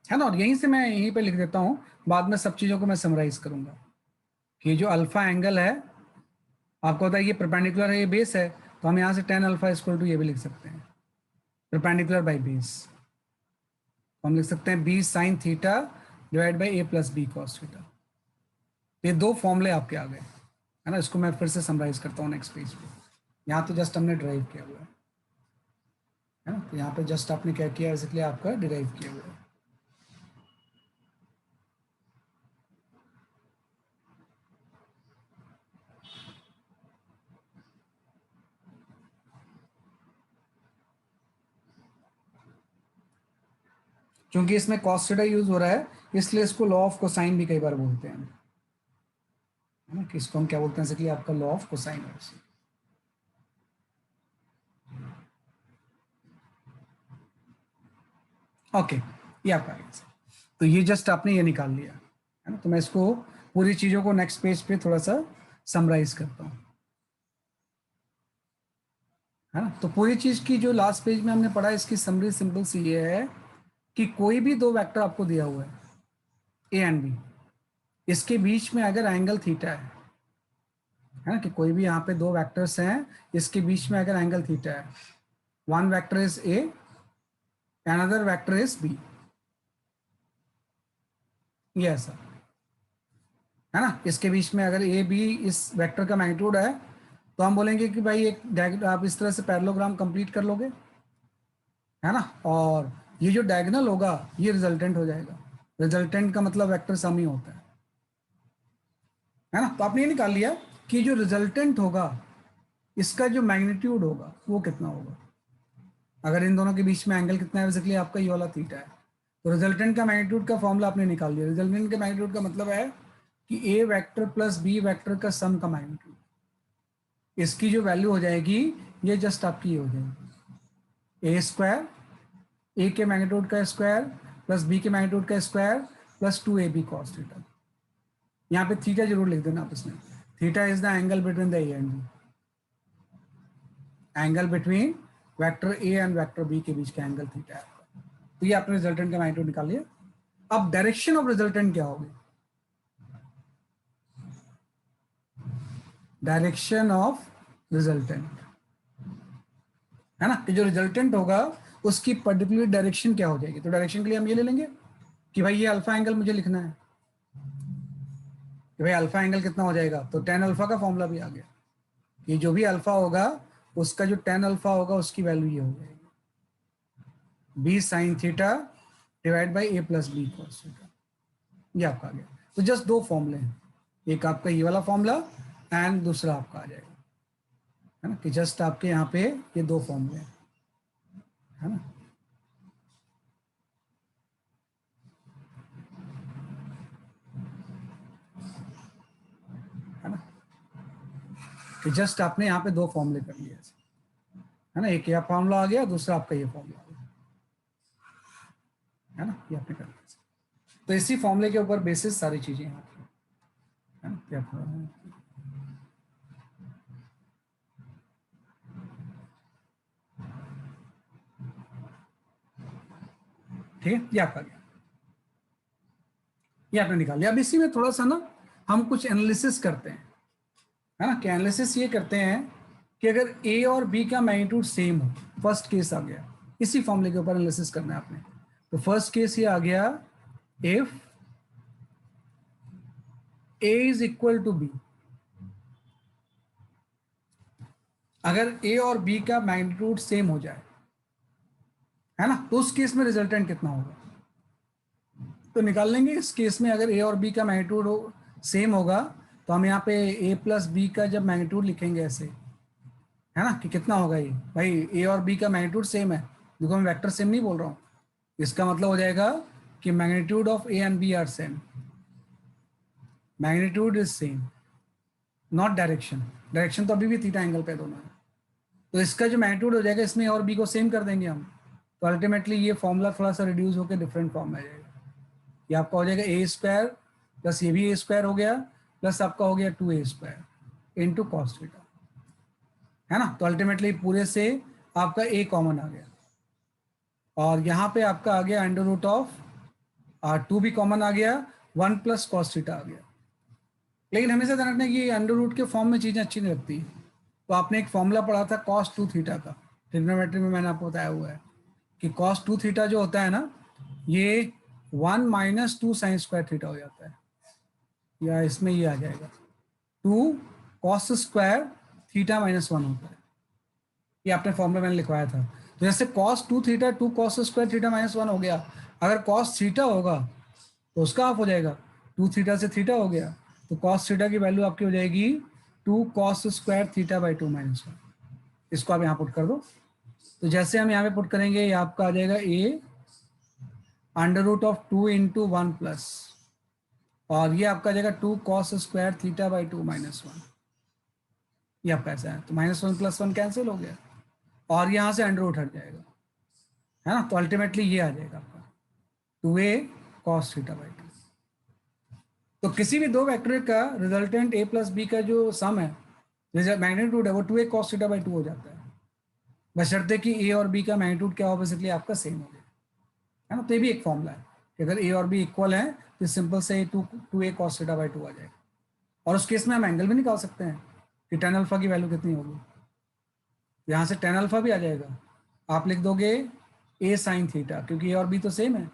है ना। और यहीं से मैं यहीं पे लिख देता हूँ, बाद में सब चीज़ों को मैं समराइज करूंगा कि जो अल्फा एंगल है आपको पता है ये परपेंडिकुलर है, ये बेस है, तो हम यहाँ से टेन अल्फा इक्वल टू ये भी लिख सकते हैं, परपेंडिकुलर बाई बेस। हम लिख सकते हैं B sine theta divide by A plus B cos theta. ये दो फॉर्मूले आपके आ गए, है ना। इसको मैं फिर से समराइज करता हूँ नेक्स्ट पेज पे। यहाँ तो जस्ट हमने ड्राइव किया हुआ है ना, तो यहाँ पे जस्ट आपने क्या किया, बेसिकली आपका डिराइव किया हुआ है। क्योंकि इसमें कॉस थीटा यूज हो रहा है, इसलिए इसको लॉ ऑफ कोसाइन भी कई बार बोलते हैं, है ना, कि इसको हम क्या बोलते हैं, बेसिकली आपका लॉ ऑफ कोसाइन है। ओके, ये आपका आ गया। तो ये जस्ट आपने ये निकाल लिया, है ना। तो मैं इसको पूरी चीज़ों को नेक्स्ट पेज पे थोड़ा सा समराइज करता हूँ, है ना। तो पूरी चीज़ की जो लास्ट पेज में हमने पढ़ा, इसकी समरी सिंपल सी ये है कि कोई भी दो वेक्टर आपको दिया हुआ है ए एंड बी, इसके बीच में अगर एंगल थीटा है ना, कि कोई भी यहाँ पे दो वेक्टर्स हैं, इसके बीच में अगर एंगल थीटा है, one vector is A, another vector is B, ये ऐसा, है ना। इसके बीच में अगर ए बी इस वेक्टर का मैग्नीट्यूड है, तो हम बोलेंगे कि भाई एक आप इस तरह से पैरेललोग्राम कंप्लीट कर लोगे, है ना। और ये जो डायगोनल होगा ये रिजल्टेंट हो जाएगा। रिजल्टेंट का मतलब वेक्टर सम ही होता है ना। तो आपने ये निकाल लिया कि जो रिजल्टेंट होगा इसका जो मैग्नीट्यूड होगा वो कितना होगा। अगर इन दोनों के बीच में एंगल कितना है, बेसिकली आपका ये वाला थीटा है, तो रिजल्टेंट का मैग्नीट्यूड का फॉर्मूला आपने निकाल लिया। रिजल्टेंट के मैग्नीट्यूड का मतलब है कि A vector plus B vector का सम का मैग्नीट्यूड, इसकी जो वैल्यू हो जाएगी ये जस्ट आपकी ये हो जाएगी ए स्क्वायर, ए के मैग्नीट्यूड का स्क्वायर प्लस बी के मैग्नीट्यूड का square plus 2ab cos theta. यहाँ पे थीटा जरूर लिख देना आप इसमें, theta is the angle between the A and B, angle between vector A and vector B के बीच का एंगल थीटा है। तो ये आपने रिजल्टेंट का मैग्नीट्यूड निकाल लिया। अब डायरेक्शन ऑफ रिजल्टेंट क्या होगी, डायरेक्शन ऑफ रिजल्टेंट, है ना, कि जो रिजल्टेंट होगा उसकी पर्टिकुलर डायरेक्शन क्या हो जाएगी। तो डायरेक्शन के लिए हम ये ले लेंगे कि भाई ये अल्फा एंगल मुझे लिखना है, कि भाई अल्फा एंगल कितना हो जाएगा, तो टेन अल्फा का फॉर्मूला भी आ गया, कि जो भी अल्फा होगा उसका जो टेन अल्फा होगा उसकी वैल्यू ये हो जाएगी B sine theta divide by A plus B cos theta, ये आपका आ गया। तो जस्ट दो फॉर्मूले हैं, एक आपका ये वाला फॉर्मूला एंड दूसरा आपका आ जाएगा, है ना, कि जस्ट आपके यहाँ पे ये दो फॉर्मूले हैं, है ना। है ना, कि जस्ट आपने यहाँ पे दो फॉर्मूले कर लिए, है ना, एक यह फॉर्मूला आ गया, दूसरा आपका ये फॉर्मूला आ गया, है ना, ये आपने कर लिया। तो इसी फॉर्मूले के ऊपर बेसिस सारी चीजें यहाँ की, है ना, क्या ठीक है, ये आपका गया, ये आपने निकाल लिया। अब इसी में थोड़ा सा ना हम कुछ एनालिसिस करते हैं, है ना, कि एनालिसिस ये करते हैं कि अगर ए और बी का मैग्नीट्यूड सेम हो, फर्स्ट केस आ गया, इसी फॉर्मूले के ऊपर एनालिसिस करना है आपने। तो फर्स्ट केस ये आ गया, if A is equal to B, अगर ए और बी का मैग्नीट्यूड सेम हो जाए, है ना, तो उस केस में रिजल्टेंट कितना होगा। तो निकाल लेंगे इस केस में, अगर ए और बी का मैग्नीट्यूड हो सेम होगा, तो हम यहाँ पे ए प्लस बी का जब मैग्नीट्यूड लिखेंगे ऐसे, है ना, कि कितना होगा ये, भाई ए और बी का मैग्नीट्यूड सेम है, देखो मैं वेक्टर सेम नहीं बोल रहा हूँ, इसका मतलब हो जाएगा कि magnitude of A and B are same, magnitude is same, not direction, direction तो अभी भी थीटा एंगल पे दोनों है। तो इसका जो मैग्नीट्यूड हो जाएगा इसमें और बी को सेम कर देंगे हम, तो अल्टीमेटली ये फॉर्मूला थोड़ा सा रिड्यूस होकर डिफरेंट फॉर्म में आ जाएगा। ये आपका हो जाएगा ए स्क्वायर प्लस ये भी ए स्क्वायर हो गया, प्लस आपका हो गया 2a square into cos theta, है ना। तो अल्टीमेटली पूरे से आपका ए कॉमन आ गया, और यहाँ पे आपका आ गया अंडर रूट ऑफ टू भी कॉमन आ गया, 1 प्लस कॉस थीटा आ गया। लेकिन हमेशा ध्यान रखना कि अंडर रूट के फॉर्म में चीज़ें अच्छी नहीं लगती। तो आपने एक फॉर्मूला पढ़ा था कॉस 2 थीटा का, ट्रिग्नोमेट्री में मैंने आपको बताया हुआ है कि कॉस 2 थीटा जो होता है ना, ये 1 माइनस 2 साइन स्क्वायर थीटा हो जाता है, या इसमें ये आ जाएगा 2 कॉस स्क्वायर थीटा माइनस 1 होता है। ये आपने फॉर्मूला मैंने लिखवाया था। तो जैसे cos 2 theta 2 cos square theta minus 1 हो गया, अगर कॉस थीटा होगा तो उसका हाफ हो जाएगा, 2 थीटा से थीटा हो गया, तो कॉस थीटा की वैल्यू आपकी हो जाएगी 2 cos square theta by 2 minus 1। इसको आप यहाँ पुट कर दो। तो जैसे हम यहाँ पे पुट करेंगे, ये आपका आ जाएगा A under root of 2 into 1 plus, और ये आपका आ जाएगा 2 cos square theta by 2 minus 1। ये आपका ऐसा है, तो -1 + 1 कैंसिल हो गया, और यहाँ से अंडर रूट हट जाएगा, है ना। तो अल्टीमेटली ये आ जाएगा आपका 2a कॉस थीटा बाई 2। तो किसी भी दो वेक्टर का रिजल्टेंट a प्लस बी का जो सम है, मैग्नीट्यूड है, वो 2a कॉस थीटा बाई 2 हो जाता है, बशर्ते कि a और b का मैग्नीट्यूड क्या हो, बेसिकली आपका सेम हो गया, है ना। तो ये भी एक फॉर्मूला है कि अगर a और b इक्वल है तो सिंपल से 2a कॉस थीटा बाई 2 आ जाएगा। और उस केस में हम एंगल भी निकाल सकते हैं कि tan अल्फा की वैल्यू कितनी होगी। यहाँ से tan अल्फा भी आ जाएगा, आप लिख दोगे a साइन थीटा, क्योंकि a और b तो सेम है,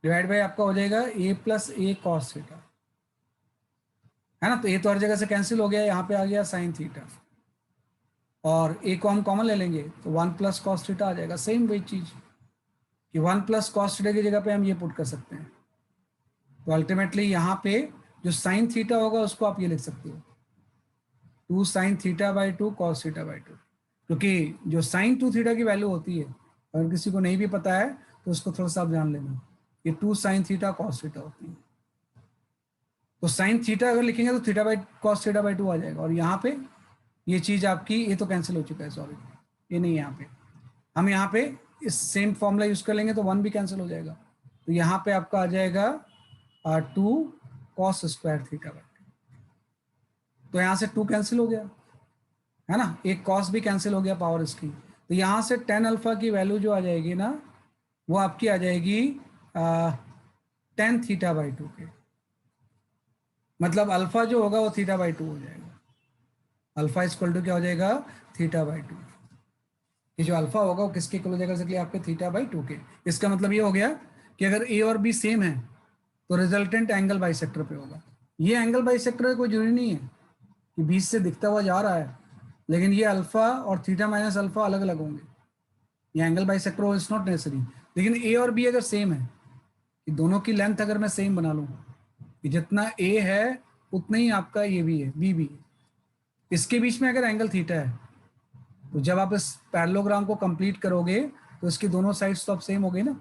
डिवाइड बाई आपका हो जाएगा a plus a cos theta, है ना। तो a तो हर जगह से कैंसिल हो गया, यहाँ पे आ गया साइन थीटा, और a को हम कॉमन ले लेंगे तो 1 प्लस कॉस थीटा आ जाएगा। सेम वही चीज कि 1 प्लस कॉस थीटा की जगह पे हम ये पुट कर सकते हैं। तो अल्टीमेटली यहाँ पे जो साइन थीटा होगा उसको आप ये लिख सकते हो 2 sine theta by 2 cos theta by 2, क्योंकि जो साइन 2 थीटा की वैल्यू होती है, अगर किसी को नहीं भी पता है तो उसको थोड़ा सा आप जान लेना, ये 2 साइन थीटा कॉस थीटा होती है। तो साइन थीटा अगर लिखेंगे तो theta by cos theta by 2 आ जाएगा, और यहाँ पे ये चीज आपकी, ये तो कैंसिल हो चुका है, सॉरी ये नहीं है, यहाँ पे हम यहाँ पे इस सेम फॉर्मूला यूज कर लेंगे तो 1 भी कैंसिल हो जाएगा। तो यहाँ पे आपका आ जाएगा 2 कॉस स्क्वायर थीटा बाई 2, तो यहाँ से 2 कैंसिल हो गया, है ना, एक कॉस भी कैंसिल हो गया पावर इसकी। तो यहाँ से tan अल्फा की वैल्यू जो आ जाएगी ना, वो आपकी आ जाएगी tan थीटा बाई 2 के, मतलब अल्फा जो होगा वो थीटा बाई 2 हो जाएगा। अल्फा इक्वल टू क्या हो जाएगा, थीटा बाई 2। ये जो अल्फा होगा वो किसके इक्वल हो जाएगा, इसलिए आपके थीटा बाई 2 के। इसका मतलब ये हो गया कि अगर ए और बी सेम है तो रिजल्टेंट एंगल बाइसेक्टर पे होगा। ये एंगल बाइसेक्टर कोई जरूरी नहीं है कि बीच से दिखता हुआ जा रहा है, लेकिन ये अल्फा और थीटा माइनस अल्फा अलग अलग होंगे, ये angle bisector is not necessary. लेकिन ए और बी अगर सेम है, कि दोनों की लेंथ अगर मैं सेम बना लूँ कि जितना ए है उतना ही आपका ये भी है, बी भी है, इसके बीच में अगर एंगल थीटा है, तो जब आप इस पैरेललोग्राम को कंप्लीट करोगे तो इसकी दोनों साइड्स तो अब सेम हो गई ना,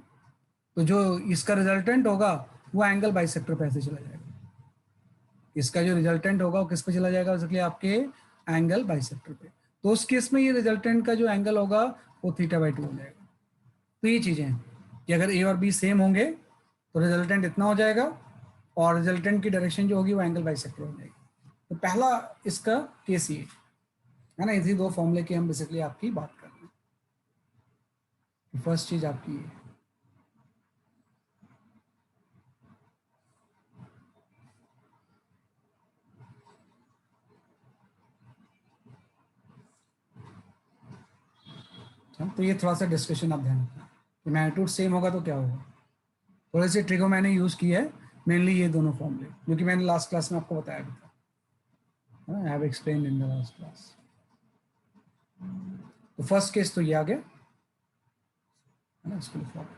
तो जो इसका रिजल्टेंट होगा वो एंगल बाइसेक्टर पे ऐसे चला जाएगा, इसका जो रिजल्टेंट होगा वो किस पे चला जाएगा, इसलिए आपके एंगल बाइसेक्टर पे। तो उस केस में ये रिजल्टेंट का जो एंगल होगा वो थीटा बाई 2 हो जाएगा। तो ये चीजें हैं कि अगर ए और बी सेम होंगे तो रिजल्टेंट इतना हो जाएगा, और रिजल्टेंट की डायरेक्शन जो होगी वो एंगल बाइसेक्टर हो जाएगी। तो पहला इसका केस ये है ना, इसी दो फॉर्मूले की हम बेसिकली आपकी बात कर रहे हैं। फर्स्ट चीज आपकी ये, तो ये थोड़ा सा डिस्कशन आप ध्यान रखना कि मैग्नीट्यूड सेम होगा तो क्या होगा। थोड़े से ट्रिको मैंने यूज किया है, मेनली ये दोनों फॉर्मूले, जो कि मैंने लास्ट क्लास में आपको बताया भी था, I have explained in the last class. तो फर्स्ट केस तो ये आ गया, है ना, इसको लिखवा दो।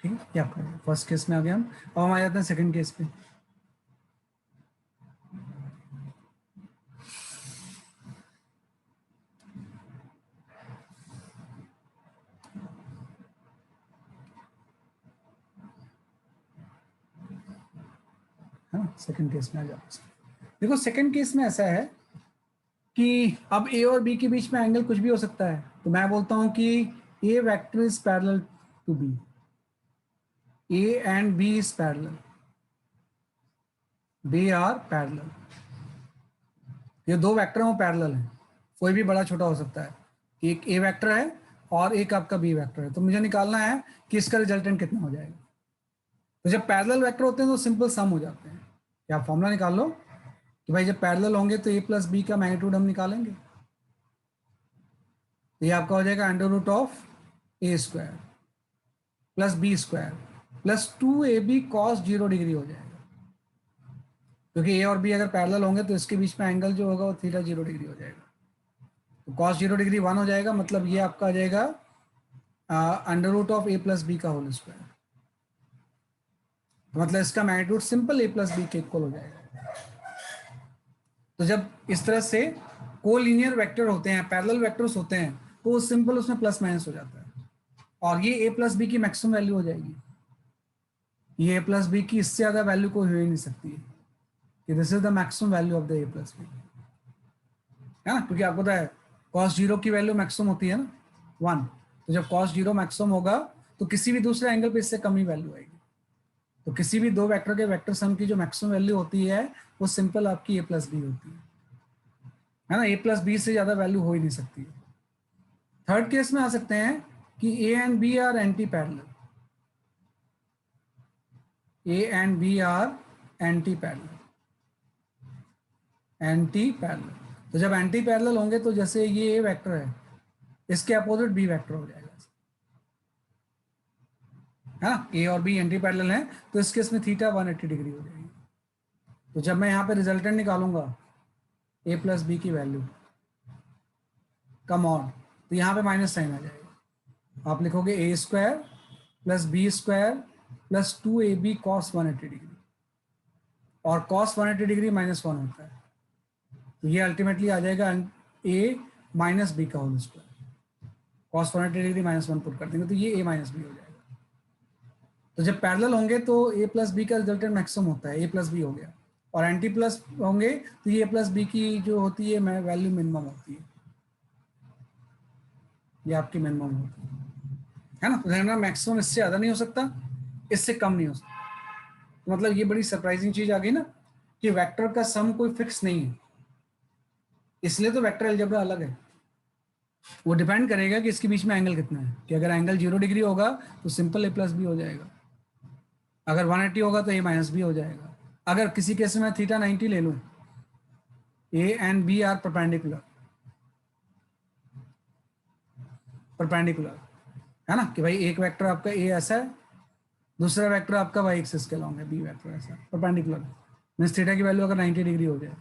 ठीक है, ये आपका फर्स्ट केस में आ गया हम। अब हम आ जाते हैं सेकंड केस पे। है ना। सेकंड केस में आ जाओ। देखो सेकंड केस में ऐसा है कि अब ए और बी के बीच में एंगल कुछ भी हो सकता है, तो मैं बोलता हूं कि A vector is parallel to B, A and B is parallel, they are parallel. ये दो वेक्टर हैं वो पैरेलल हैं, कोई भी बड़ा छोटा हो सकता है। एक ए वेक्टर है और एक आपका बी वेक्टर है, तो मुझे निकालना है कि इसका रिजल्टेंट कितना हो जाएगा। तो जब पैरेलल वेक्टर होते हैं तो सिंपल सम हो जाते हैं। क्या आप फॉर्मूला निकाल लो कि भाई जब पैरेलल होंगे तो ए प्लस बी का मैग्नीट्यूड हम निकालेंगे। तो ये आपका हो जाएगा under root of A square plus B square plus 2ab cos 0 degree हो जाएगा, क्योंकि ए और बी अगर पैरेलल होंगे तो इसके बीच में एंगल जो होगा वो थीटा 0 डिग्री हो जाएगा। तो कॉस 0 डिग्री 1 हो जाएगा, मतलब ये आपका आ जाएगा under root of A plus B का होल स्क्वायर। तो मतलब इसका magnitude simple A plus B के इक्वल हो जाएगा। तो जब इस तरह से कोलिनियर वेक्टर होते हैं, पैरेलल वेक्टर्स होते हैं, तो सिंपल उसमें प्लस माइनस हो जाता है और ये ए प्लस बी की मैक्सिमम वैल्यू हो जाएगी। ये ए प्लस बी की इससे ज़्यादा वैल्यू कोई हो ही नहीं सकती है कि this is the maximum value of the A plus B, है ना। क्योंकि आपको पता है कॉस 0 की वैल्यू मैक्सिमम होती है ना 1, तो जब कॉस 0 मैक्सिमम होगा तो किसी भी दूसरे एंगल पे इससे कम ही वैल्यू आएगी। तो किसी भी दो वेक्टर के वेक्टर सम की जो मैक्सिमम वैल्यू होती है वो सिंपल आपकी ए प्लस बी होती है ना। ए प्लस बी से ज़्यादा वैल्यू हो ही नहीं सकती है। थर्ड केस में आ सकते हैं कि A and B are anti parallel, A and B are anti parallel, anti parallel. तो जब एंटी पैरेलल होंगे तो जैसे ये ए वेक्टर है, इसके अपोजिट बी वेक्टर हो जाएगा, है ना। ए और बी एंटी पैरेलल हैं तो इस केस में थीटा 180 डिग्री हो जाएगी। तो जब मैं यहाँ पे रिजल्टेंट निकालूंगा ए प्लस बी की वैल्यू कम ऑन, तो यहाँ पे माइनस साइन आ जाएगा। आप लिखोगे A square plus B square plus 2ab cos 180 degree, और कॉस 180 डिग्री -1 होता है, तो ये अल्टीमेटली आ जाएगा ए माइनस बी का whole square. Cos 180 degree -1 put कर देंगे तो ये ए माइनस बी हो जाएगा। तो जब पैरेलल होंगे तो ए प्लस बी का रिजल्टेंट मैक्सिमम होता है, ए प्लस बी हो गया, और एंटी प्लस होंगे तो ये प्लस बी की जो होती है वैल्यू मिनिमम होती है, ये आपकी मिनिमम होती है ना। तो ध्यान रखना मैक्सिमम इससे ज़्यादा नहीं हो सकता, इससे कम नहीं हो सकता। तो मतलब ये बड़ी सरप्राइजिंग चीज़ आ गई ना कि वेक्टर का सम कोई फिक्स नहीं है, इसलिए तो वेक्टर अलजेब्रा अलग है। वो डिपेंड करेगा कि इसके बीच में एंगल कितना है, कि अगर एंगल 0 डिग्री होगा तो सिंपल ए प्लस बी हो जाएगा, अगर 180 होगा तो ए माइनस बी हो जाएगा। अगर किसी केस में मैं थीटा 90 ले लूँ, A and B are perpendicular, perpendicular, है ना, कि भाई एक वेक्टर आपका ए ऐसा है, दूसरा वेक्टर आपका वाई एक्सिस के लॉन्ग है, बी वेक्टर ऐसा परपेंडिकुलर, मीन्स थीटा की वैल्यू अगर 90 डिग्री हो जाए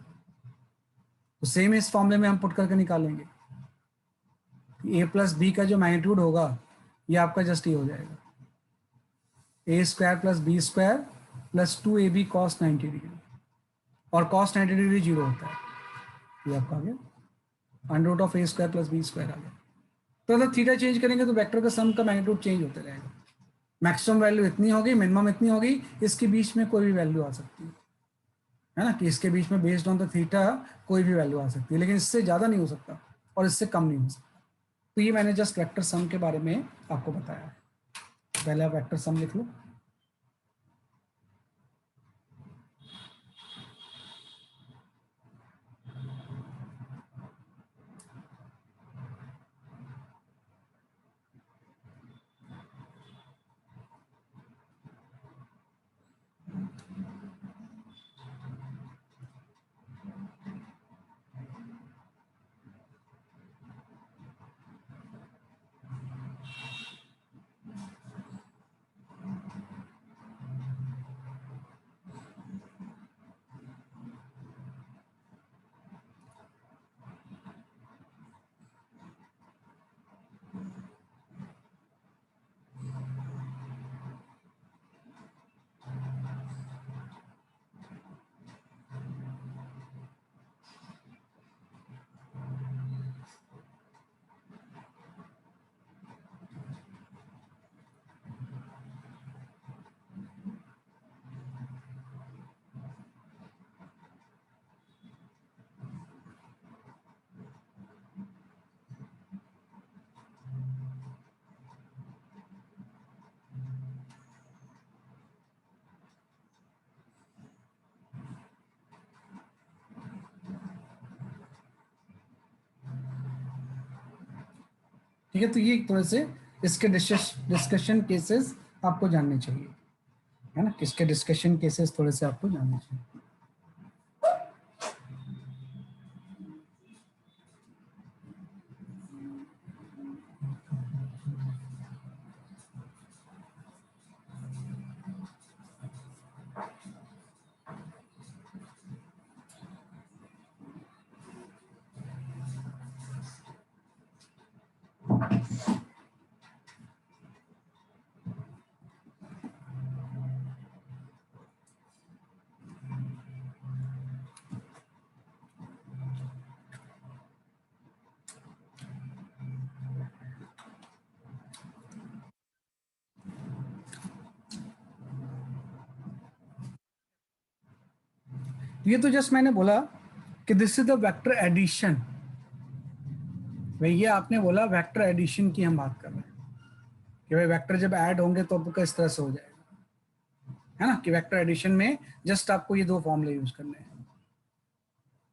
तो सेम इस फॉर्मूले में हम पुट करके निकालेंगे। ए प्लस बी का जो मैग्नीट्यूड होगा ये आपका जस्ट ये हो जाएगा, A square plus B square plus 2ab cos 90 degree, और कॉस 90 डिग्री 0 होता है, ये आपका आ गया under root of A square plus B square आ गया। तो अगर थीटा चेंज करेंगे तो वेक्टर का सम का मैग्नीट्यूड चेंज होता रहेगा। मैक्सिमम वैल्यू इतनी होगी, मिनिमम इतनी होगी, इसके बीच में कोई भी वैल्यू आ सकती है ना, कि इसके बीच में बेस्ड ऑन द थीटा कोई भी वैल्यू आ सकती है, लेकिन इससे ज़्यादा नहीं हो सकता और इससे कम नहीं हो सकता। तो ये मैंने जस्ट वेक्टर सम के बारे में आपको बताया। पहले आप वेक्टर सम लिख लो। ठीक है, तो ये थोड़े से इसके डिस्कशन केसेस आपको जानने चाहिए, है ना, किसके डिस्कशन केसेस थोड़े से आपको जानने चाहिए। ये तो जस्ट मैंने बोला कि this is the vector addition. भैया आपने बोला वेक्टर एडिशन की हम बात कर रहे हैं कि भाई वेक्टर जब ऐड होंगे तो आपका इस तरह से हो जाएगा, है ना, कि वेक्टर एडिशन में जस्ट आपको ये दो फॉर्मूले यूज करने हैं,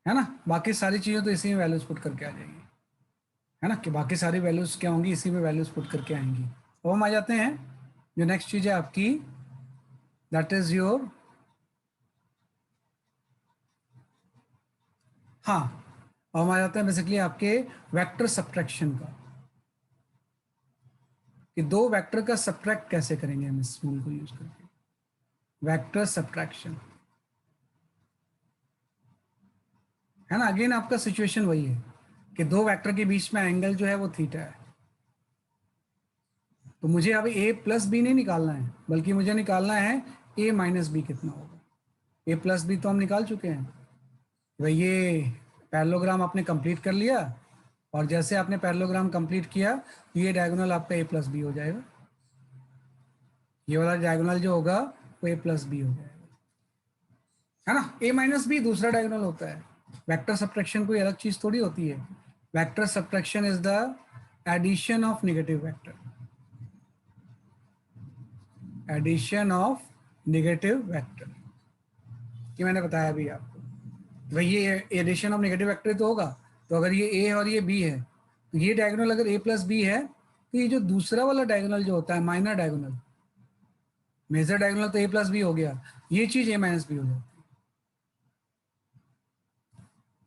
है ना, बाकी सारी चीजें तो इसी में वैल्यूज पुट करके आ जाएगी, है ना, कि बाकी सारी वैल्यूज क्या होंगी, इसी में वैल्यूज पुट करके आएंगी। अब हम आ जाते हैं जो नेक्स्ट चीज है आपकी, दैट इज योर, हाँ, अब हम आ जाते हैं बेसिकली आपके वेक्टर सब्ट्रैक्शन का, कि दो वेक्टर का सब्ट्रैक्ट कैसे करेंगे हम इस रूल को यूज करके, वेक्टर सब्ट्रैक्शन, है ना। अगेन आपका सिचुएशन वही है कि दो वेक्टर के बीच में एंगल जो है वो थीटा है, तो मुझे अब ए प्लस बी नहीं निकालना है, बल्कि मुझे निकालना है ए माइनस बी कितना होगा। ए प्लस बी तो हम निकाल चुके हैं, भाई ये पैरेललोग्राम आपने कंप्लीट कर लिया, और जैसे आपने पैरेललोग्राम कंप्लीट किया तो ये डायगोनल आपका ए प्लस बी हो जाएगा, ये वाला डायगोनल जो होगा वो ए प्लस बी हो जाएगा, है ना। ए माइनस बी दूसरा डायगोनल होता है, वेक्टर सब्ट्रैक्शन कोई अलग चीज थोड़ी होती है। Vector subtraction is the addition of negative vector, addition of negative vector, ये मैंने बताया अभी आपको। भाई ये एडिशन ऑफ नेगेटिव वेक्टर तो होगा, तो अगर ये ए और ये बी है, तो ये डायगोनल अगर ए प्लस बी है, तो ये जो दूसरा वाला डायगोनल जो होता है माइनर डायगोनल, मेजर डायगोनल तो ए प्लस बी हो गया, ये चीज ए माइनस बी हो जाती है,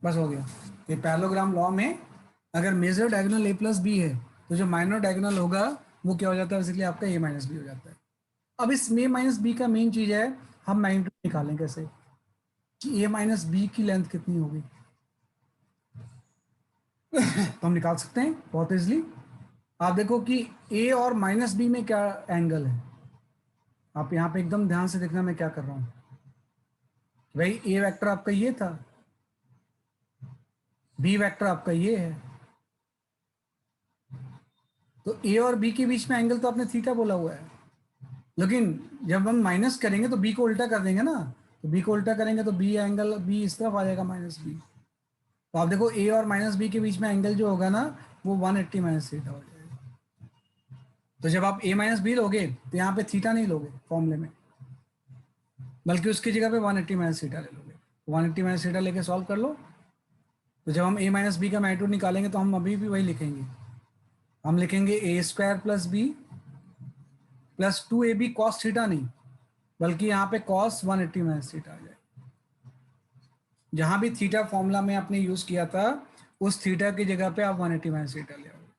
बस हो गया। ये पैरेललोग्राम लॉ में अगर major diagonal A plus B है, तो जो माइनर डायगोनल होगा वो क्या हो जाता है, बेसिकली आपका ए माइनस बी हो जाता है। अब इस ए माइनस बी का मेन चीज है, हम मैग्नीट्यूड निकालें कैसे, कि ए माइनस बी की लेंथ कितनी होगी। तो हम निकाल सकते हैं बहुत इजली। आप देखो कि ए और माइनस बी में क्या एंगल है, आप यहाँ पे एकदम ध्यान से देखना मैं क्या कर रहा हूँ। भाई ए वेक्टर आपका ये था, बी वेक्टर आपका ये है, तो ए और बी के बीच में एंगल तो आपने थीटा बोला हुआ है, लेकिन जब हम माइनस करेंगे तो बी को उल्टा कर देंगे ना, तो बी को उल्टा करेंगे तो बी एंगल बी इस तरफ आ जाएगा माइनस बी, तो आप देखो ए और माइनस बी के बीच में एंगल जो होगा ना वो 180 माइनस थीटा हो जाएगा। तो जब आप ए माइनस बी लोगे तो यहाँ पे थीटा नहीं लोगे फॉर्मूले में, बल्कि उसकी जगह पे 180 माइनस थीटा ले लोगे, 180 माइनस थीटा लेके सॉल्व कर लो। तो जब हम ए माइनस बी का मैग्नीट्यूड निकालेंगे तो हम अभी भी वही लिखेंगे, हम लिखेंगे A square plus B plus 2ab cos theta नहीं, बल्कि यहाँ पे कॉस 180 माइनस थीटा आ जाएगा। जहां भी थीटा फॉर्मूला में आपने यूज किया था उस थीटा की जगह पे आप 180 माइनस थीटा ले आओगे,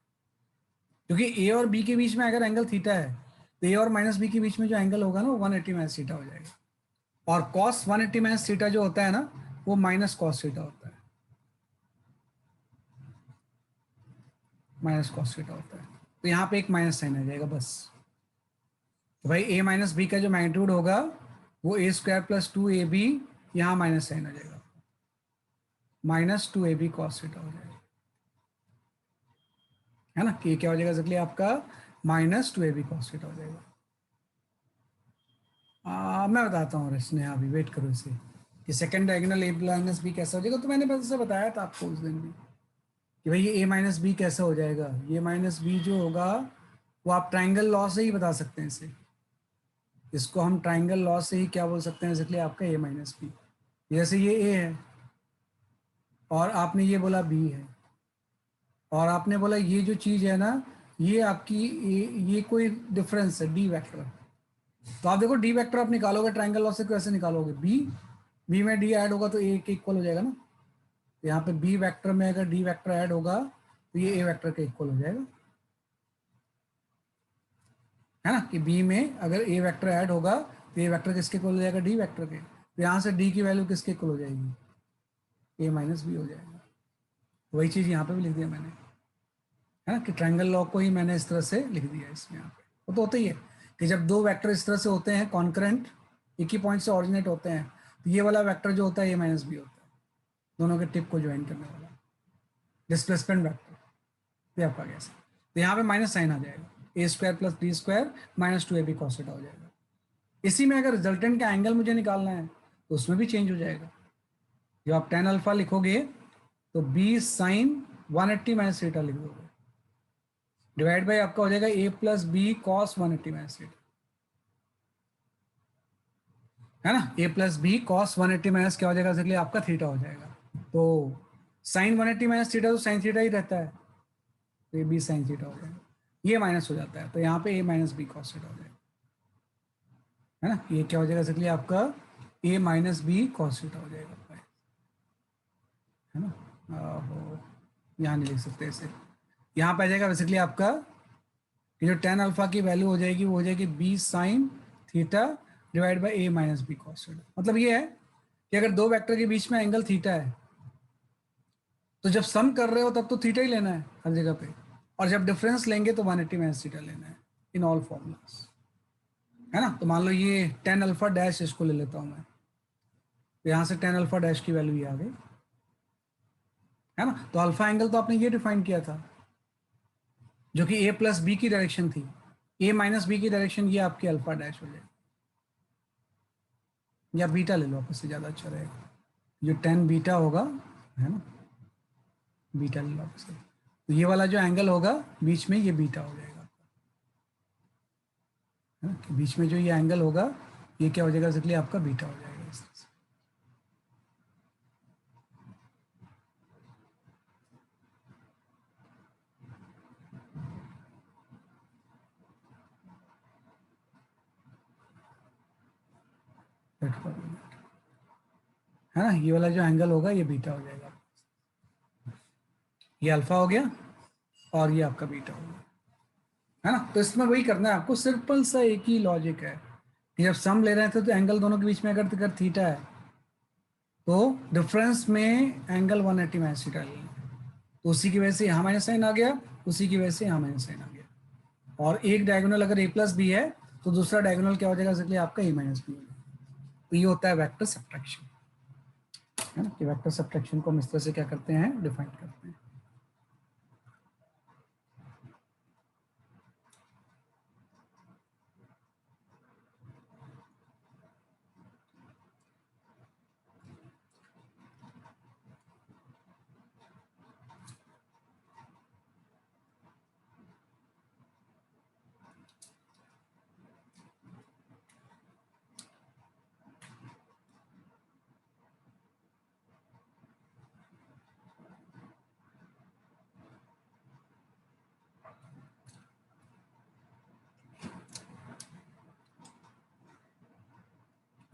क्योंकि ए और बी के बीच में अगर एंगल थीटा है तो ए और माइनस बी के बीच में जो एंगल होगा ना वो 180 माइनस थीटा हो जाएगा, और कॉस 180 माइनस थीटा जो होता है ना वो माइनस कॉस थीटा होता है, माइनस कॉस थीटा होता है, तो यहाँ पे एक माइनस साइन आ जाएगा बस। तो भाई ए माइनस बी का जो मैग्नीट्यूड होगा वो ए स्क्वायर प्लस 2ab, यहाँ माइनस साइन आ जाएगा, माइनस 2ab कॉस थीटा हो जाएगा, है ना, कि क्या हो जाएगा एक्चुअली आपका माइनस 2ab कॉस थीटा हो जाएगा। मैं बताता हूँ इसने, अभी वेट करो इसे, कि second diagonal A minus B कैसा हो जाएगा। तो मैंने बस बताया था आपको उस दिन भी कि भाई ये ए माइनस बी कैसे हो जाएगा, ये माइनस बी जो होगा वो आप ट्राइंगल लॉ से ही बता सकते हैं इसे, इसको हम ट्राइंगल लॉ से ही क्या बोल सकते हैं, इसलिए आपका ए माइनस बी, जैसे ये ए है और आपने ये बोला बी है, और आपने बोला ये जो चीज़ है ना ये आपकी ये कोई डिफरेंस है डी वेक्टर। तो आप देखो डी वेक्टर आप निकालोगे ट्रायंगल लॉ से कैसे निकालोगे, बी बी में डी ऐड होगा तो ए के इक्वल हो जाएगा ना। तो यहाँ पे बी वेक्टर में अगर डी वेक्टर ऐड होगा तो ये ए वेक्टर के इक्वल हो जाएगा, है ना। कि बी में अगर ए वेक्टर ऐड होगा तो ए वेक्टर किसके इक्वल हो जाएगा, डी वेक्टर के। तो यहाँ से डी की वैल्यू किसके इक्वल हो जाएगी, ए माइनस बी हो जाएगा। वही चीज़ यहाँ पे भी लिख दिया मैंने, है ना, कि ट्रायंगल लॉ को ही मैंने इस तरह से लिख दिया इसमें। यहाँ पे वो तो होता ही है कि जब दो वेक्टर इस तरह से होते हैं कॉन्करेंट, एक ही पॉइंट से ऑरिजिनेट होते हैं, तो ये वाला वेक्टर जो होता है ए माइनस बी होता है, दोनों के टिप को ज्वाइन करने वाला डिस्प्लेसमेंट वेक्टर। ये आपका कैसे, तो यहाँ पे माइनस साइन आ जाएगा, A square plus B square minus 2ab cos theta हो जाएगा। इसी में अगर रिजल्टेंट का एंगल मुझे निकालना है तो उसमें भी चेंज हो जाएगा। जब आप tan अल्फा लिखोगे तो b साइन 180 माइनस थीटा लिख दोगे, डिवाइड बाई आपका हो जाएगा a plus B cos 180 minus theta, है ना। a plus B cos 180 minus क्या हो जाएगा, इसलिए आपका थीटा हो जाएगा। तो साइन 180 माइनस थीटा तो साइन थीटा ही रहता है, तो ये बी साइन थीटा हो जाएगा, ये माइनस हो जाता है तो यहाँ पे a minus B cos theta हो जाएगा, है ना। ये क्या हो जाएगा, इसलिए आपका a minus B cos theta हो जाएगा, है ना। यहाँ नहीं लिख सकते इसे, यहाँ पे आ जाएगा बेसिकली आपका कि जो tan अल्फा की वैल्यू हो जाएगी वो हो जाएगी b sine theta divide by a minus B cos theta. मतलब ये है कि अगर दो वेक्टर के बीच में एंगल थीटा है तो जब सम कर रहे हो तब तो थीटा ही लेना है हर जगह पे, और जब डिफरेंस लेंगे तो 180 माइनस थीटा लेना है इन ऑल फॉर्मूलाज, है ना। तो मान लो ये tan अल्फा डैश इसको ले लेता हूँ मैं, तो यहाँ से tan अल्फा डैश की वैल्यू ये आ गई, है ना। तो अल्फा एंगल तो आपने ये डिफाइन किया था जो कि a प्लस बी की डायरेक्शन थी, a माइनस बी की डायरेक्शन ये आपकी अल्फा डैश हो जाएगी, या बीटा ले लो आप, इससे ज़्यादा अच्छा रहेगा, जो tan बीटा होगा, है ना, बीटा ले लो आप इससे। तो ये वाला जो एंगल होगा बीच में ये बीटा हो जाएगा, है ना, कि बीच में जो ये एंगल होगा ये क्या हो जाएगा, इसलिए आपका बीटा हो जाएगा इस तरह से। है ना, ये वाला जो एंगल होगा ये बीटा हो जाएगा, ये अल्फा हो गया और ये आपका बीटा हो गया, है ना। तो इसमें वही करना है आपको, सिंपल सा एक ही लॉजिक है कि जब सम ले रहे थे तो एंगल दोनों के बीच में अगर थीटा है तो डिफरेंस में एंगल 180 माइनस थीटा ले लेंगे, तो उसी की वजह से यहाँ माइनस साइन आ गया, उसी की वजह से यहाँ माइनस साइन आ गया, और एक डायगोनल अगर a प्लस बी है तो दूसरा डायगोनल क्या हो जाएगा, इसलिए आपका a माइनस बी। तो ये होता है वेक्टर सब्ट्रैक्शन, है ना, कि वेक्टर सब्ट्रैक्शन को हम इस तरह से क्या करते हैं, डिफाइन करते हैं।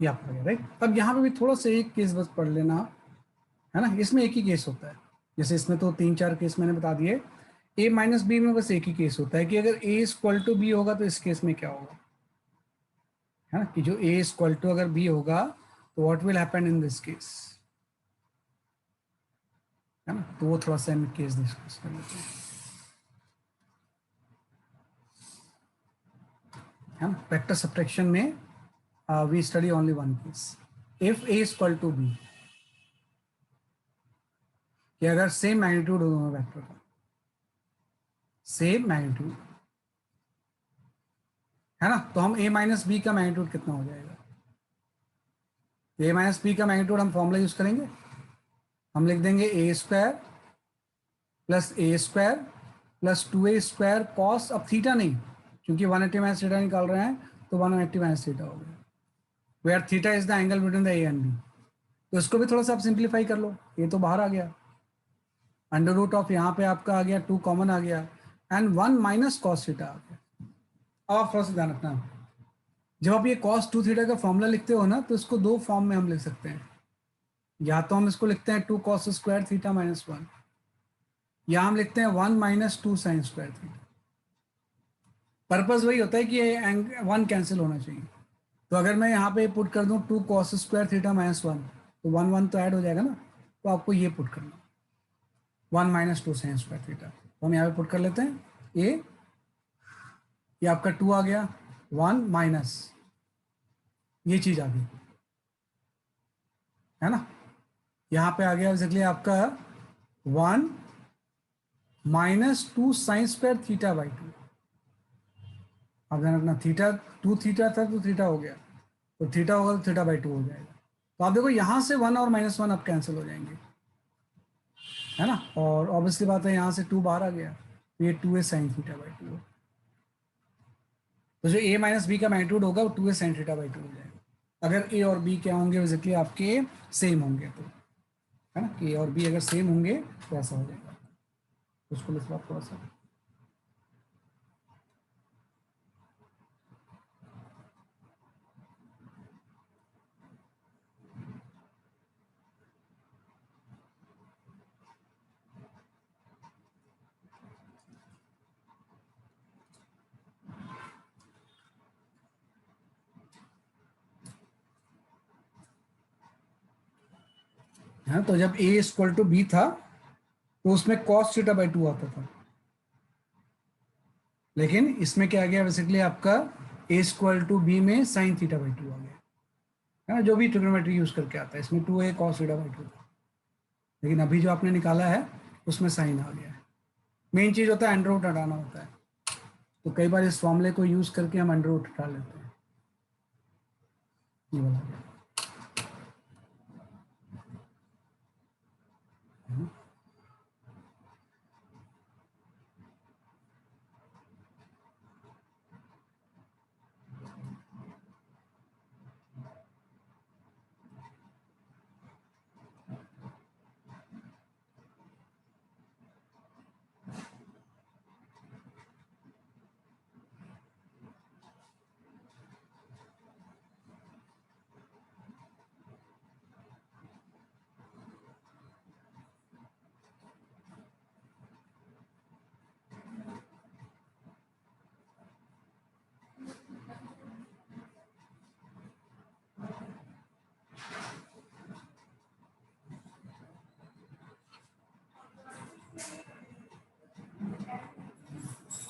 ये आपका गया राइट। अब यहाँ पे भी थोड़ा सा एक केस बस पढ़ लेना, है ना, इसमें एक ही केस होता है, जैसे इसमें तो 3-4 केस मैंने बता दिए, a माइनस बी में बस एक ही केस होता है कि अगर a इक्वल टू बी होगा तो इस केस में क्या होगा, है ना, कि जो a इक्वल टू अगर b होगा तो what will happen in this case, है ना। तो वो थोड़ा सा हम केस डिस्कस कर लेते हैं, है ना। वेक्टर सब्ट्रैक्शन में we study only one case, if a equal to b, कि अगर सेम मैग्नीट्यूड हो दोनों वेक्टर का, सेम मैग्नीट्यूड, है ना, तो हम a माइनस बी का मैग्नीट्यूड कितना हो जाएगा, a माइनस बी का मैग्नीट्यूड हम फॉर्मूला यूज करेंगे, हम लिख देंगे a square plus A square plus 2a square cos, अब थीटा नहीं क्योंकि 180 माइनस थीटा निकाल रहे हैं तो 180 माइनस थीटा हो गया, where theta is the angle between the A and B. तो इसको भी थोड़ा सा आप सिंप्लीफाई कर लो, ये तो बाहर आ गया, अंडर रूट ऑफ यहाँ पे आपका आ गया 2 कॉमन आ गया, एंड 1 माइनस कॉस थीटा आ गया। अब आप थोड़ा सा ध्यान रखना, जब आप ये कॉस 2 थीटा का फॉर्मूला लिखते हो ना, तो इसको दो फॉर्म में हम लिख सकते हैं। या तो हम इसको लिखते हैं 2 कॉस स्क्वायर थीटा माइनस 1, या हम लिखते हैं 1 minus 2 sine square theta. Purpose वही होता है कि ये 1 कैंसिल होना चाहिए। तो अगर मैं यहाँ पे पुट कर दूँ 2 कॉस स्क्वायर थीटा माइनस 1, तो 1 1 तो ऐड हो जाएगा ना, तो आपको ये पुट करना 1 माइनस 2 साइन स्क्वायर थीटा। तो हम यहाँ पे पुट कर लेते हैं ये आपका 2 आ गया, 1 माइनस ये चीज आ गई, है ना। यहाँ पे आ गया एग्जैक्टली आपका 1 minus 2 sine square theta by 2। अब ध्यान रखना, थीटा 2 थीटा था तो थीटा हो गया, तो थीटा होगा तो थीटा बाई 2 हो जाएगा। तो आप देखो यहाँ से 1 और माइनस 1 अब कैंसिल हो जाएंगे, है ना। और ऑब्वियसली बात है यहाँ से 2 बाहर आ गया, तो ये 2 ए साइन थीटा बाई 2। तो जो a माइनस बी का मैग्नीट्यूड होगा वो 2 ए साइन थीटा बाई 2 हो जाएगा, अगर a और b क्या होंगे बेसिकली आपके सेम होंगे तो, है ना। a और b अगर सेम होंगे तो ऐसा हो जाएगा। उसको लिख लो थोड़ा सा। है, तो जब a इक्वल टू बी था तो उसमें कॉस थीटा बाई 2 आता था, लेकिन इसमें क्या आ गया बेसिकली आपका a इक्वल टू बी में साइन थीटा बाई 2 आ गया, है ना। जो भी ट्रिग्नोमेट्री यूज करके आता है, इसमें 2a कॉस थीटा बाई 2 था, लेकिन अभी जो आपने निकाला है उसमें साइन आ गया है। मेन चीज होता है अंडर रूट हटाना होता है, तो कई बार इस फॉर्मूले को यूज करके हम अंडर रूट हटा लेते हैं। ये वाला आ गया।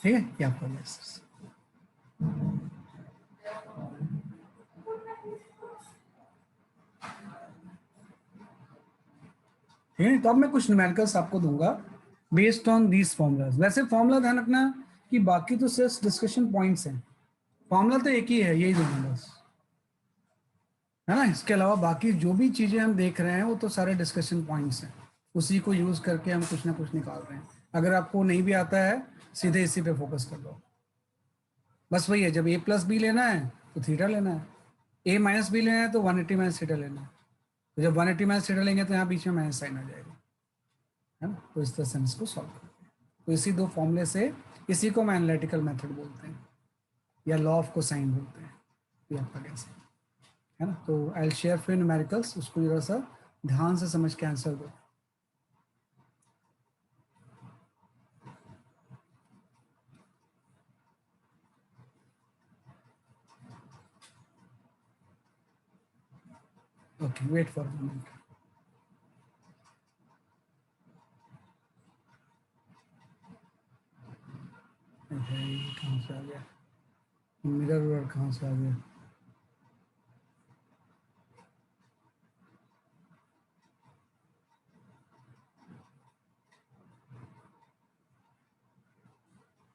ठीक है, ये आपका एक्सरसाइज। ठीक है, तो अब मैं कुछ न्यूमेरिकल्स आपको दूंगा बेस्ड ऑन दीज फॉर्मूलाज। वैसे फॉर्मूला ध्यान रखना कि बाकी तो सिर्फ डिस्कशन पॉइंट्स हैं, फॉर्मूला तो एक ही है, यही दूंगा बस, है ना। इसके अलावा बाकी जो भी चीजें हम देख रहे हैं वो तो सारे डिस्कशन पॉइंट्स हैं, उसी को यूज करके हम कुछ ना कुछ निकाल रहे हैं। अगर आपको नहीं भी आता है सीधे इसी पे फोकस कर लो। बस वही है, जब a प्लस बी लेना है तो थीटा लेना है, a माइनस बी लेना है तो 180 माइनस थीटा लेना है। तो जब 180 माइनस थीटा लेंगे तो यहाँ बीच में माइनस साइन आ जाएगा, है ना। तो इस तरह से हम इसको सॉल्व करते हैं। तो इसी दो फॉर्मूले से, इसी को हम एनालिटिकल मेथड बोलते हैं या लॉ ऑफ कोसाइन बोलते हैं, ये आपका कैसे, है ना। तो I will share few numericals, उसको जरा सा ध्यान से समझ के आंसर दो। Okay, wait for moment. कहाँ से आ गया मिरर वर्ड, कहाँ से आ गया।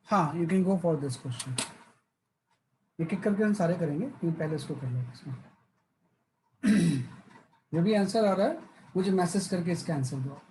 हाँ, you can go for this question. एक एक करके हम सारे करेंगे, क्योंकि पहले इसको कर लो। इसमें जो भी आंसर आ रहा है मुझे मैसेज करके इसका आंसर दो।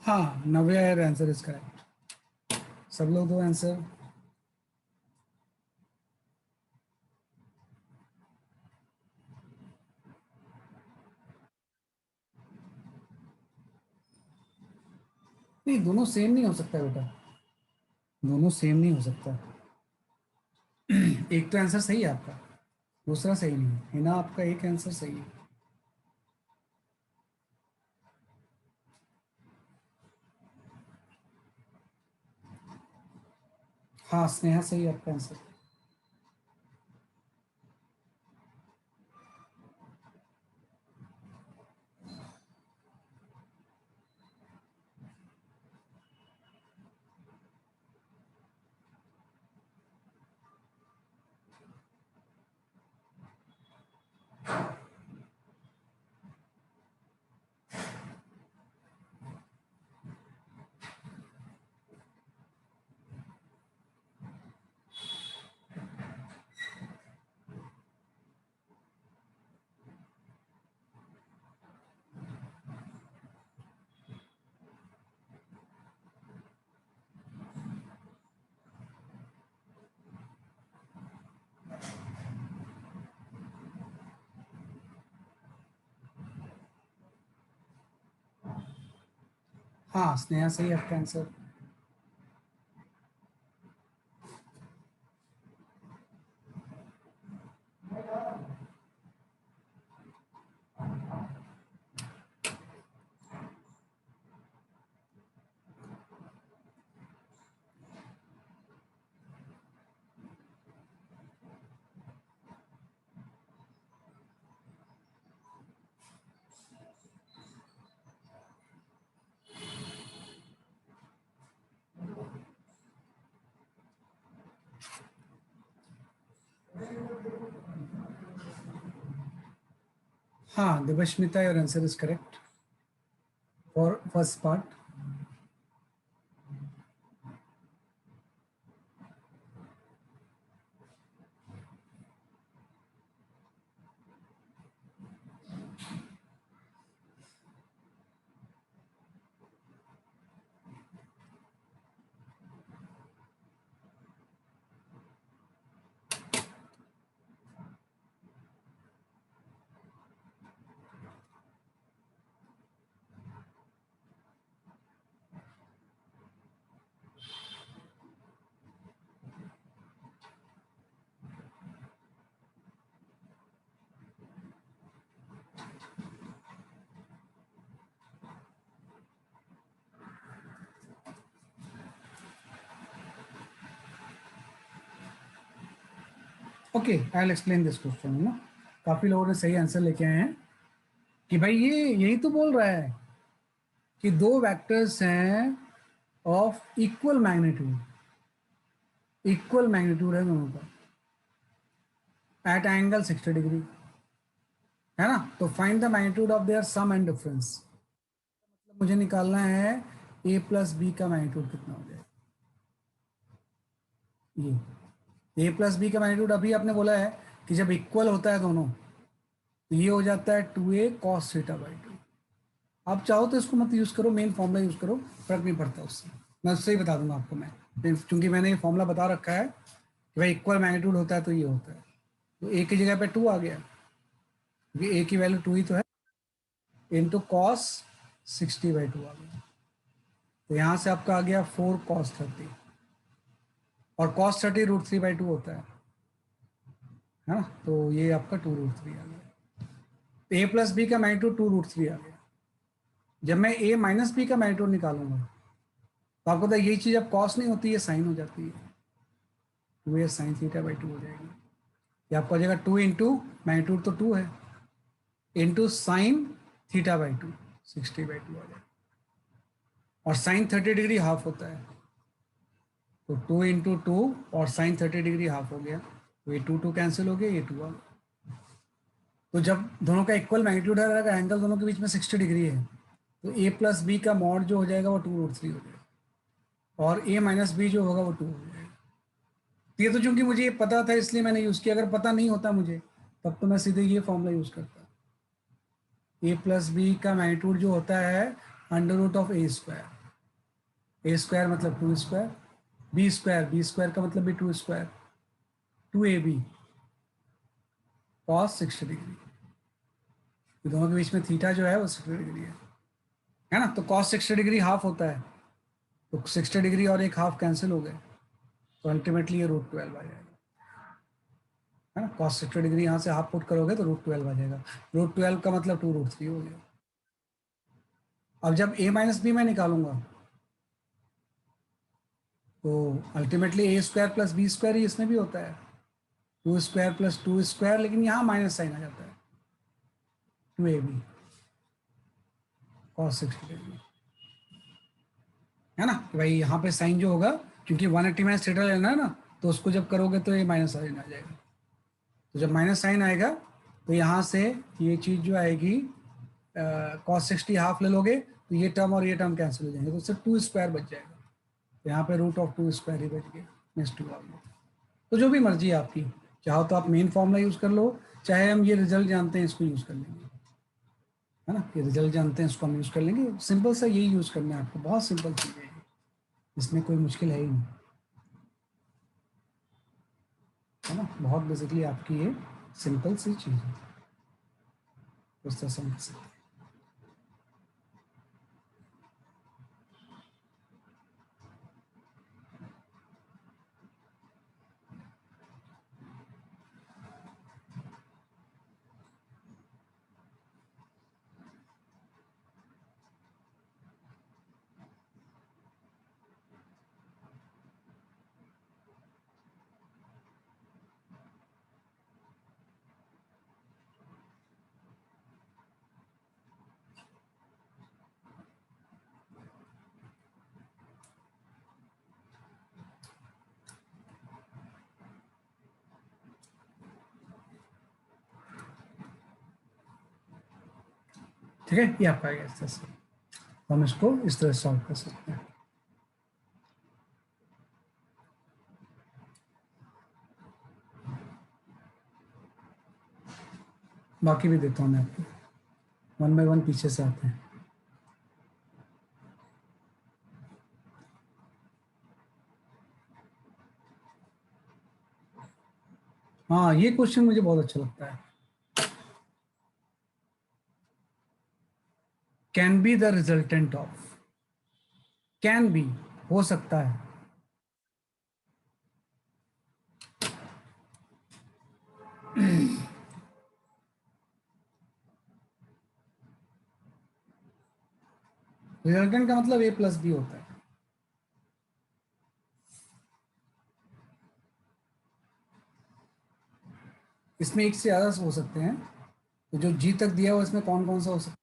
हाँ, नव्या आंसर इज करेक्ट। सब लोग दो आंसर। नहीं, दोनों सेम नहीं हो सकता बेटा, दोनों सेम नहीं हो सकता। एक तो आंसर सही है आपका, दूसरा सही नहीं है ना, आपका एक आंसर सही है। हाँ, स्नेहा सही है आपका आंसर। हाँ, स्नेहा सही है आपका आंसर। हाँ, Divashmita, your answer is correct for first part. Okay, I will explain this question, है ना। काफी लोगों ने सही आंसर लेके आए हैं कि भाई ये यही तो बोल रहा है कि दो वेक्टर्स हैं ऑफ इक्वल मैग्नीट्यूड है दोनों का एट एंगल 60 डिग्री, है ना। तो find the magnitude of their sum and difference. मुझे निकालना है ए प्लस बी का मैग्नीट्यूड कितना हो जाएगा। ये ए प्लस बी का मैग्नीट्यूड अभी आपने बोला है कि जब इक्वल होता है दोनों तो ये हो जाता है 2a cos थीटा बाई 2। आप चाहो तो इसको मत यूज़ करो, मेन फॉर्मूला यूज़ करो, फर्क नहीं पड़ता उससे। मैं उससे ही बता दूंगा आपको, मैं क्योंकि मैंने ये फॉर्मूला बता रखा है कि भाई इक्वल मैग्नीट्यूड होता है तो ये होता है। तो ए की जगह पे 2 आ गया, क्योंकि ए की वैल्यू 2 ही तो है, इंटू कॉस 60/2 आ गया। तो यहाँ से आपका आ गया 4 cos 30, और cos 30 √3/2 होता है ना। तो ये आपका 2 √3 आ गया। तो ए प्लस बी का मैग्नीट्यूड 2 √3 आ गया। जब मैं ए माइनस बी का मैग्नीट्यूड निकालूंगा तो आपको पता है यही चीज़ अब कॉस नहीं होती है, साइन हो जाती है, 2a sin θ/2 हो जाएगी। ये आपको आ जाएगा 2 इंटू मैग्नीट्यूड तो 2 है, इंटू साइन θ/2 60/2 आ जाएगा। और साइन 30 डिग्री हाफ होता है, तो 2 इंटू 2 और साइन 30 डिग्री हाफ हो गया, तो ये 2 कैंसिल हो गया, ये 2 आ गया। तो जब दोनों का इक्वल मैग्नीट्यूड है, अगर एंगल दोनों के बीच में 60 डिग्री है, तो ए प्लस बी का मॉड जो हो जाएगा वो 2 √3 हो जाएगा, और ए माइनस बी जो होगा वो 2 हो जाएगा। ये तो चूंकि मुझे ये पता था इसलिए मैंने यूज़ किया, अगर पता नहीं होता मुझे तब तो मैं सीधे ये फॉर्मूला यूज़ करता। ए प्लस बी का मैग्नीट्यूड जो होता है under root of A square, A square मतलब 2 square, B square, B square का मतलब भी 2 स्क्वायर, 2ab कॉस 60 डिग्री। दोनों के बीच में थीटा जो है वो 60 डिग्री है ना। तो कॉस 60 डिग्री हाफ होता है, तो 60 डिग्री और एक हाफ कैंसिल हो गए, तो अल्टीमेटली ये √12 आ जाएगा, है ना। कॉस 60 डिग्री यहाँ से हाफ पुट करोगे तो √12 आ जाएगा। √12 का मतलब 2√3 हो गया। अब जब a माइनस बी मैं निकालूंगा तो अल्टीमेटली ए स्क्वायर प्लस बी स्क्वायर ही इसमें भी होता है, 2 स्क्वायर प्लस 2 स्क्वायर, लेकिन यहाँ माइनस साइन आ जाता है, 2ab कॉस 60 डिग्री, है ना। कि भाई यहाँ पे साइन जो होगा, क्योंकि 180 माइनस थीटा लेना है ना, तो उसको जब करोगे तो ये माइनस साइन आ जाएगा। तो जब माइनस साइन आएगा तो यहाँ से ये चीज़ जो आएगी, कॉस 60 हाफ ले लोगे तो ये टर्म और ये टर्म कैंसिल हो जाएंगे, तो सिर्फ 2 स्क्वायर बच जाएगा। तो यहाँ पे √2 स्क्वायर ही बच गया, नेक्स्ट 2 आ गया। तो जो भी मर्जी है आपकी, चाहो तो आप मेन फॉर्मूला यूज़ कर लो, चाहे हम ये रिजल्ट जानते हैं इसको यूज़ कर लेंगे, है ना। ये रिजल्ट जानते हैं इसको हम यूज़ कर लेंगे, सिंपल सा यही यूज़ करना है आपको, बहुत सिंपल चीज़ है, इसमें कोई मुश्किल है ही नहीं, है ना। बहुत बेसिकली आपकी ये सिंपल सी चीज़ है, उस तरह समझ सकते हैं। ठीक है, ये आपका आएगा इस तरह से, हम इसको इस तरह सॉल्व कर सकते हैं। बाकी भी देता हूँ मैं आपको, 1 बाय 1 पीछे से आते हैं। हाँ, ये क्वेश्चन मुझे बहुत अच्छा लगता है। Can be the resultant of, can be हो सकता है, रिजल्टेंट का मतलब a प्लस बी होता है। इसमें एक से ज़्यादा हो सकते हैं, तो जो जी तक दिया हुआ इसमें कौन कौन सा हो सकता है।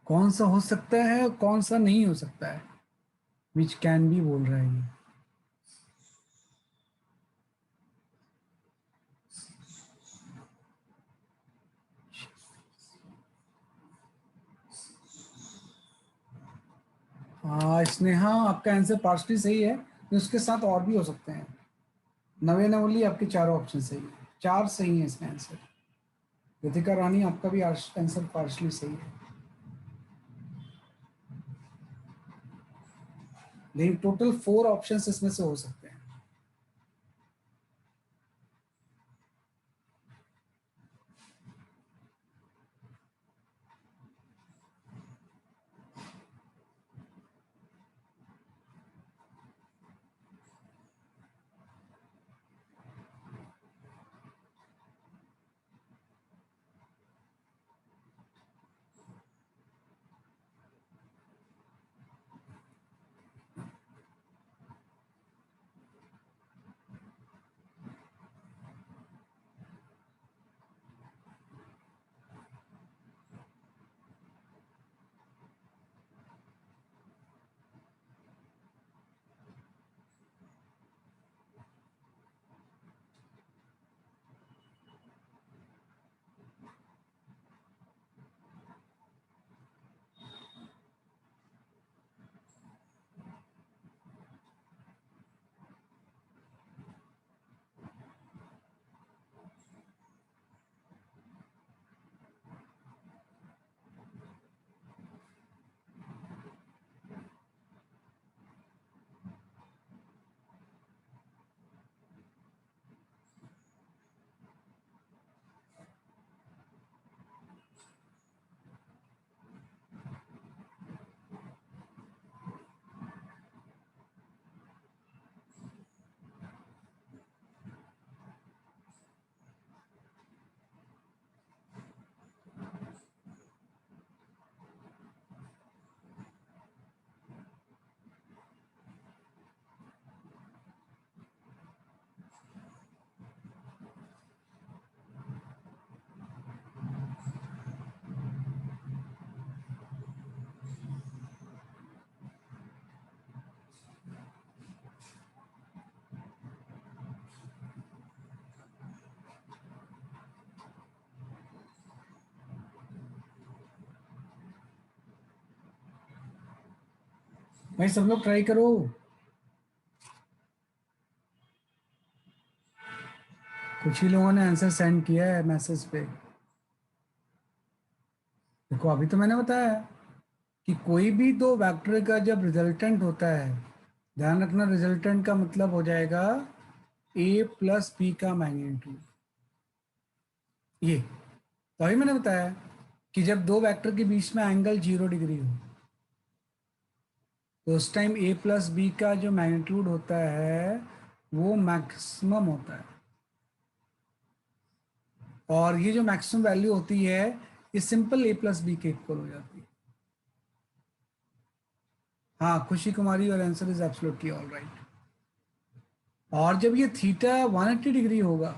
कौन सा हो सकता है और कौन सा नहीं हो सकता है, विच कैन बी बोल रहा है ये। हाँ स्नेहा, आपका आंसर पार्शली सही है, तो उसके साथ और भी हो सकते हैं। नवे नवली आपके चारों ऑप्शन सही है, 4 सही है इसमें आंसर। रितिका रानी, आपका भी आंसर पार्शली सही है, लेकिन टोटल 4 ऑप्शंस इसमें से हो सकते हैं। भाई सब लोग ट्राई करो। कुछ ही लोगों ने आंसर सेंड किया है मैसेज पे। देखो अभी तो मैंने बताया कि कोई भी दो वेक्टर का जब रिजल्टेंट होता है, ध्यान रखना रिजल्टेंट का मतलब हो जाएगा ए प्लस बी का मैग्नीट्यूड। ये तो अभी मैंने बताया कि जब दो वेक्टर के बीच में एंगल 0 डिग्री हो, तो उस टाइम ए प्लस बी का जो मैग्नीट्यूड होता है वो मैक्सिमम होता है। और ये जो मैक्सिमम वैल्यू होती है ये सिंपल ए प्लस बी के इक्वल हो जाती है। हाँ खुशी कुमारी, और answer is absolutely all right. और जब ये थीटा 180 डिग्री होगा,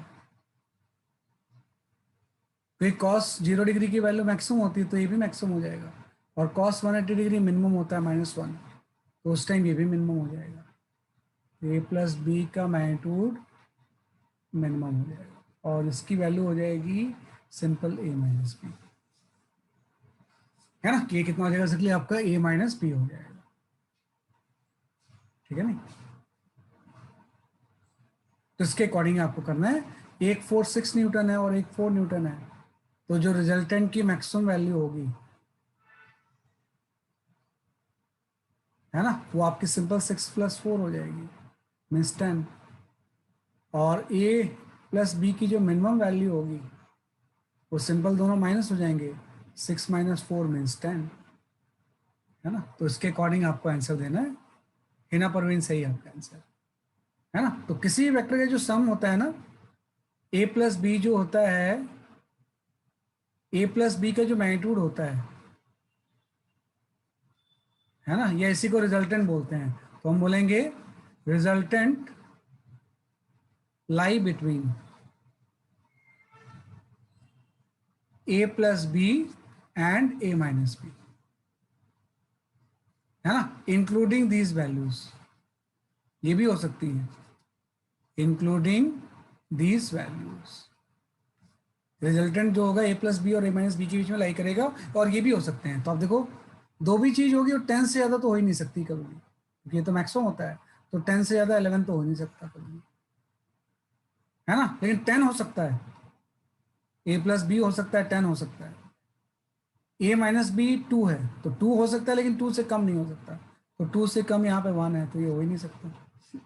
तो ये कॉस 0 डिग्री की वैल्यू मैक्सिमम होती है, तो ये भी मैक्सिमम हो जाएगा। और कॉस 180 डिग्री मिनिमम होता है -1, तो उस टाइम ये भी मिनिमम हो जाएगा। ए प्लस बी का मैग्नीट्यूड मिनिमम हो जाएगा और इसकी वैल्यू हो जाएगी सिंपल ए माइनस बी, है ना। कि ये कितना हो जाएगा, इसलिए आपका ए माइनस बी हो जाएगा। ठीक है नहीं, तो इसके अकॉर्डिंग आपको करना है। एक फोर्स 6 न्यूटन है और एक 4 न्यूटन है, तो जो रिजल्टेंट की मैक्सिमम वैल्यू होगी, है ना, वो आपकी सिंपल 6 + 4 हो जाएगी, मीन्स 10। और ए प्लस बी की जो मिनिमम वैल्यू होगी वो सिंपल दोनों माइनस हो जाएंगे, 6 - 4 मीन्स 10, है ना। तो इसके अकॉर्डिंग आपको आंसर देना है। हिना परवीन सही है आपका आंसर, है ना। तो किसी वेक्टर का जो सम होता है ना, ए प्लस बी जो होता ए प्लस बी का जो मैग्नीट्यूड होता है ना, या इसी को रिजल्टेंट बोलते हैं, तो हम बोलेंगे resultant lie between A plus B and A minus B, है ना, इंक्लूडिंग दीज वैल्यूज। ये भी हो सकती है, इंक्लूडिंग दीज वैल्यूज। रिजल्टेंट जो होगा ए प्लस बी और ए माइनस बी के बीच में लाई करेगा। और ये भी हो सकते हैं, तो आप देखो दो भी चीज होगी और 10 से ज्यादा तो हो ही नहीं सकती कभी भी, क्योंकि ये तो मैक्सिमम होता है। तो 10 से ज्यादा 11 तो हो नहीं सकता कभी भी, है ना। लेकिन 10 हो सकता है, ए प्लस बी हो सकता है, 10 हो सकता है। ए माइनस बी 2 है, तो 2 हो सकता है, लेकिन 2 से कम नहीं हो सकता। तो 2 से कम यहाँ पे 1 है, तो ये हो ही नहीं सकता।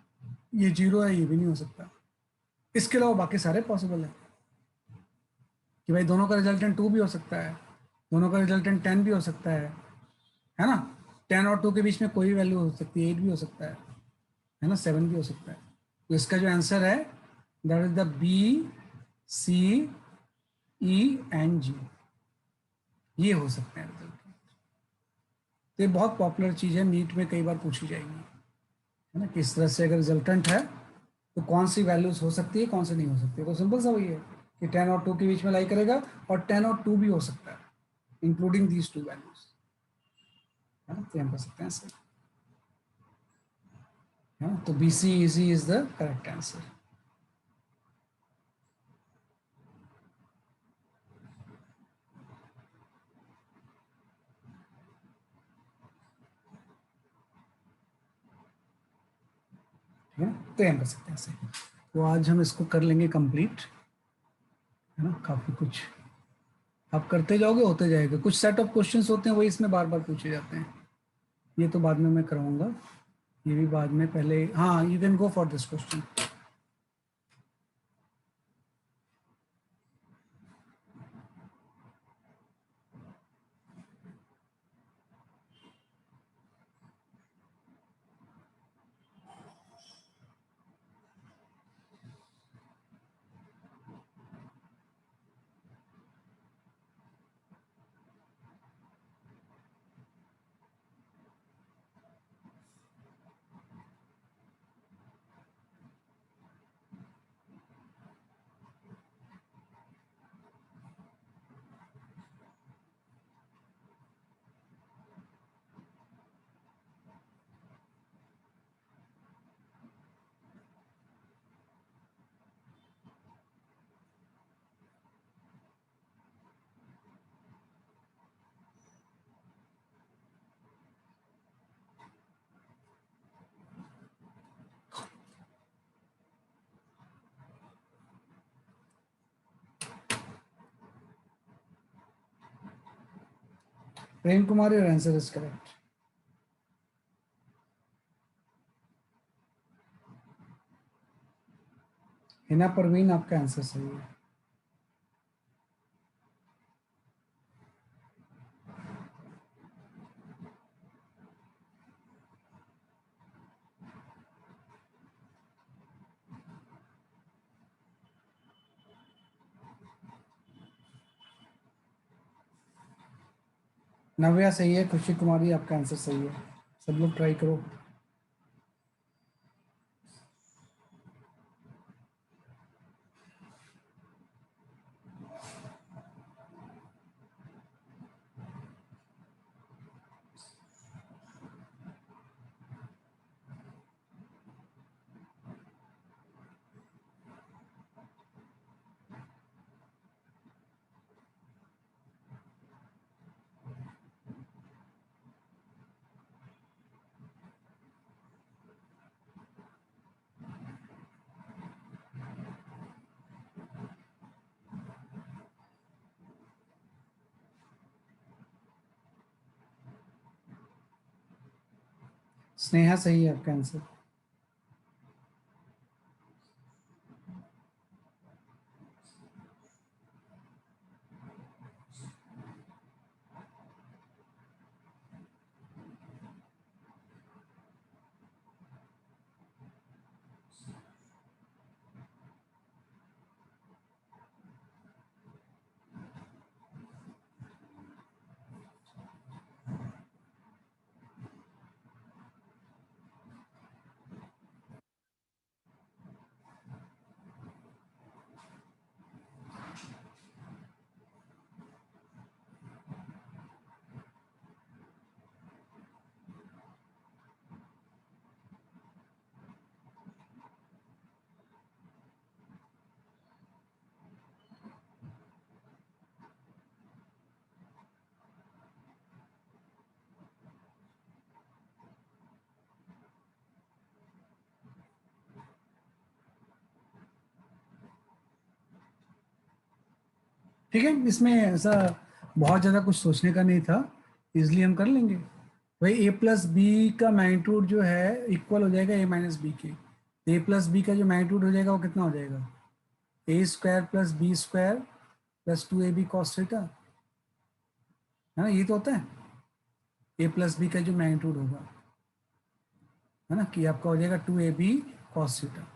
ये 0 है, ये भी नहीं हो सकता। इसके अलावा बाकी सारे पॉसिबल है, कि भाई दोनों का रिजल्टेंट 2 भी हो सकता है, दोनों का रिजल्टेंट 10 भी हो सकता है ना। 10 और 2 के बीच में कोई वैल्यू हो सकती है, 8 भी हो सकता है ना, 7 भी हो सकता है। तो इसका जो आंसर है that is the B, C, E and G, ये हो सकते हैं रिजल्ट। तो ये बहुत पॉपुलर चीज़ है, नीट में कई बार पूछी जाएगी, है ना, किस तरह से अगर रिजल्टेंट है तो कौन सी वैल्यूज हो सकती है, कौन सी नहीं हो सकती है। तो सिंपल सा वही है कि 10 और 2 के बीच में लाई करेगा, और 10 और 2 भी हो सकता है, इंक्लूडिंग दीज टू वैल्यूज, है ना। तो हम कर सकते हैं सर, है ना। तो B C easy is the correct answer. ठीक है, तो हम कर सकते हैं सर। तो आज हम इसको कर लेंगे कंप्लीट, है ना। काफ़ी कुछ आप करते जाओगे, होते जाएगा। कुछ सेट ऑफ क्वेश्चंस होते हैं वही इसमें बार बार पूछे जाते हैं, ये तो बाद में मैं कराऊंगा, ये भी बाद में। पहले हाँ, you can go for this question. Prem Kumar, your answer is correct. Hina Parveen, आपका आंसर सही है। नव्या सही है, खुशी कुमारी आपका आंसर सही है। सब लोग ट्राई करो। स्नेहा सही है आपका आंसर। ठीक है, इसमें ऐसा बहुत ज़्यादा कुछ सोचने का नहीं था, इजली हम कर लेंगे। भाई ए प्लस बी का मैग्नीट्यूड जो है इक्वल हो जाएगा ए माइनस बी के। ए प्लस बी का जो मैग्नीट्यूड हो जाएगा वो कितना हो जाएगा, A square plus B square plus 2ab cos theta, है ना, ये तो होता है ए प्लस बी का जो मैग्नीट्यूड होगा, है ना, कि आपका हो जाएगा 2ab कॉस थीटा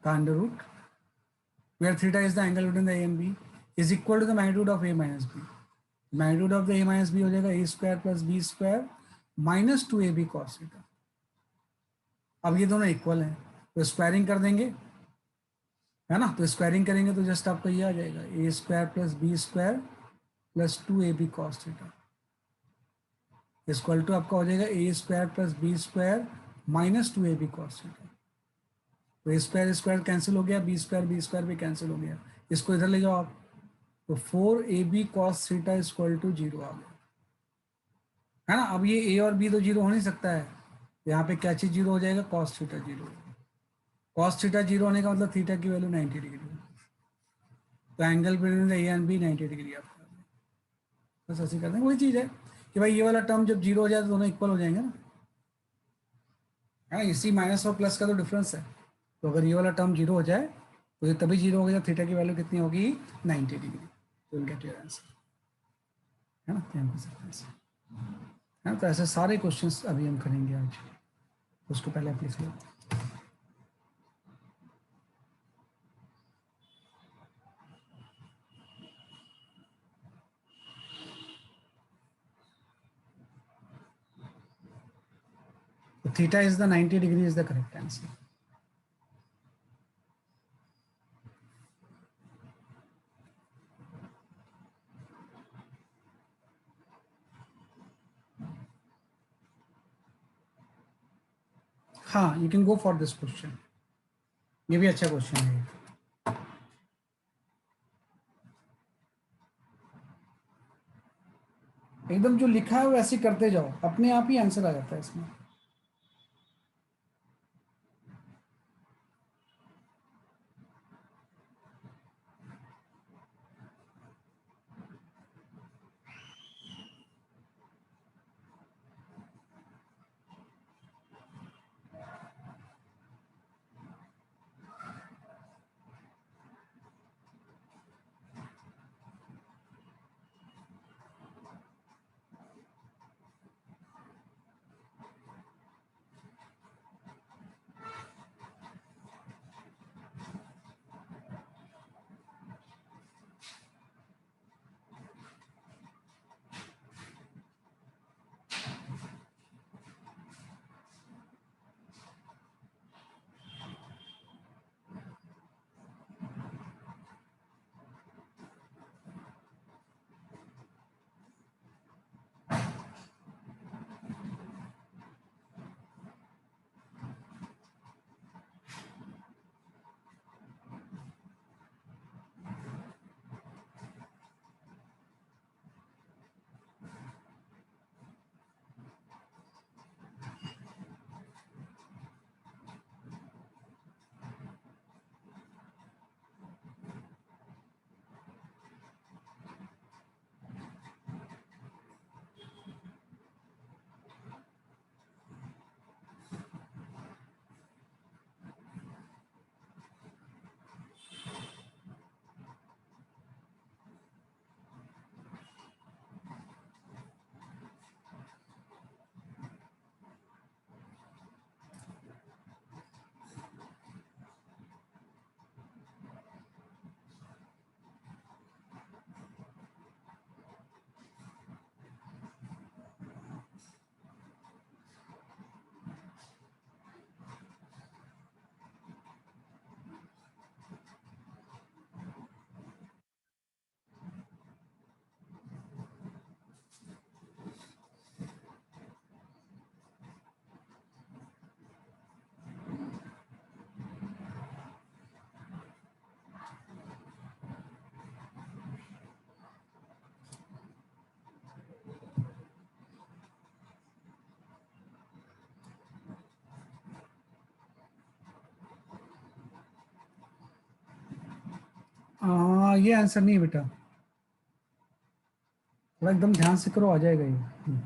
का under root where theta is the angle between the a and b is equal to the magnitude of a minus b। magnitude of the a minus b हो जाएगा a square plus b square minus 2ab cos theta. अब ये दोनों equal हैं तो squaring कर देंगे, है ना, तो स्क्वायरिंग करेंगे तो जस्ट आपको ये आ जाएगा a square plus b square plus 2ab cos theta equal to आपका हो जाएगा a square plus b square minus 2ab cos theta. तो ए स्क्वायर कैंसिल हो गया, बी स्क्वायर भी कैंसिल हो गया, इसको इधर ले जाओ आप, तो 4ab cos theta equal to 0 आ गया, है ना। अब ये ए और बी तो 0 हो नहीं सकता है, यहाँ पे क्या चीज 0 हो जाएगा, cos थीटा 0। cos थीटा 0 होने का मतलब थीटा की वैल्यू 90 डिग्री, तो angle between A and B 90 degree आपका, बस ऐसे कर देंगे। वही चीज़ है कि भाई ये वाला टर्म जब 0 हो जाए तो दोनों इक्वल हो जाएंगे ना, है ना, इसी माइनस और प्लस का तो डिफरेंस है। तो अगर ये वाला टर्म 0 हो जाए तो ये तभी 0 हो गया जब थीटा की वैल्यू कितनी होगी, 90 डिग्री। तो विल गेट योर आंसर, है ना, ध्यान कर सकते हैं ऐसे, है ना। तो ऐसे सारे क्वेश्चंस अभी हम करेंगे आज, उसको पहले आप लिख लो। तो theta is the 90 degree is the correct answer. हाँ, you can go for this question, ये भी अच्छा क्वेश्चन है। एकदम जो लिखा है वो ऐसे करते जाओ, अपने आप ही आंसर आ जाता है इसमें। हाँ ये आंसर नहीं है बेटा, थोड़ा एकदम ध्यान से करो, आ जाएगा ये।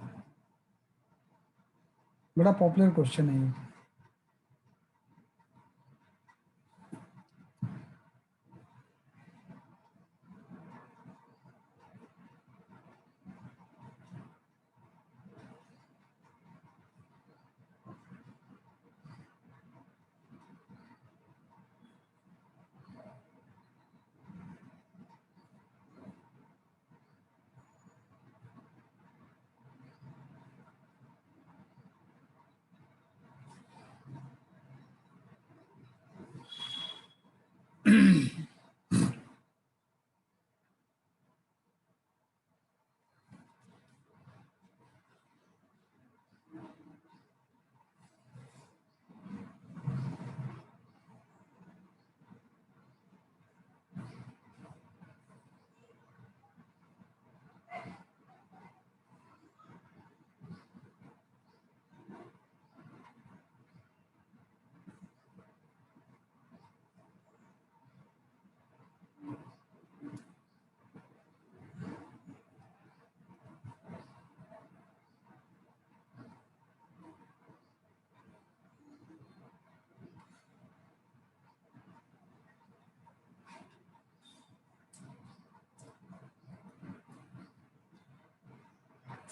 बड़ा पॉपुलर क्वेश्चन है ये।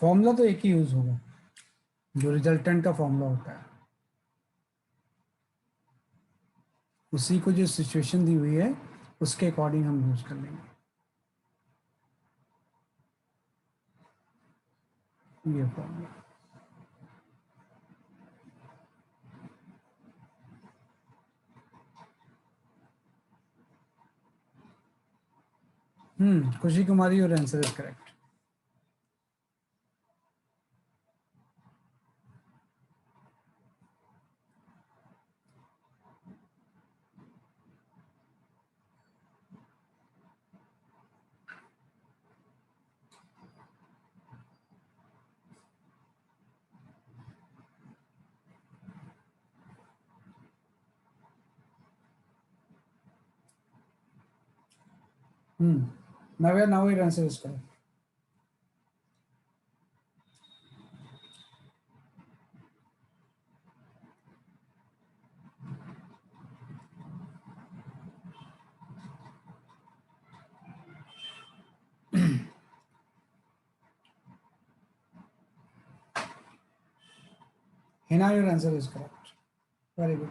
फॉर्मूला तो एक ही यूज होगा, जो रिजल्टेंट का फॉर्मूला होता है उसी को जो सिचुएशन दी हुई है उसके अकॉर्डिंग हम यूज कर लेंगे। ये फॉर्मूला खुशी कुमारी, और answer is correct. now your answer is correct. Hina, your answer is correct. Very good.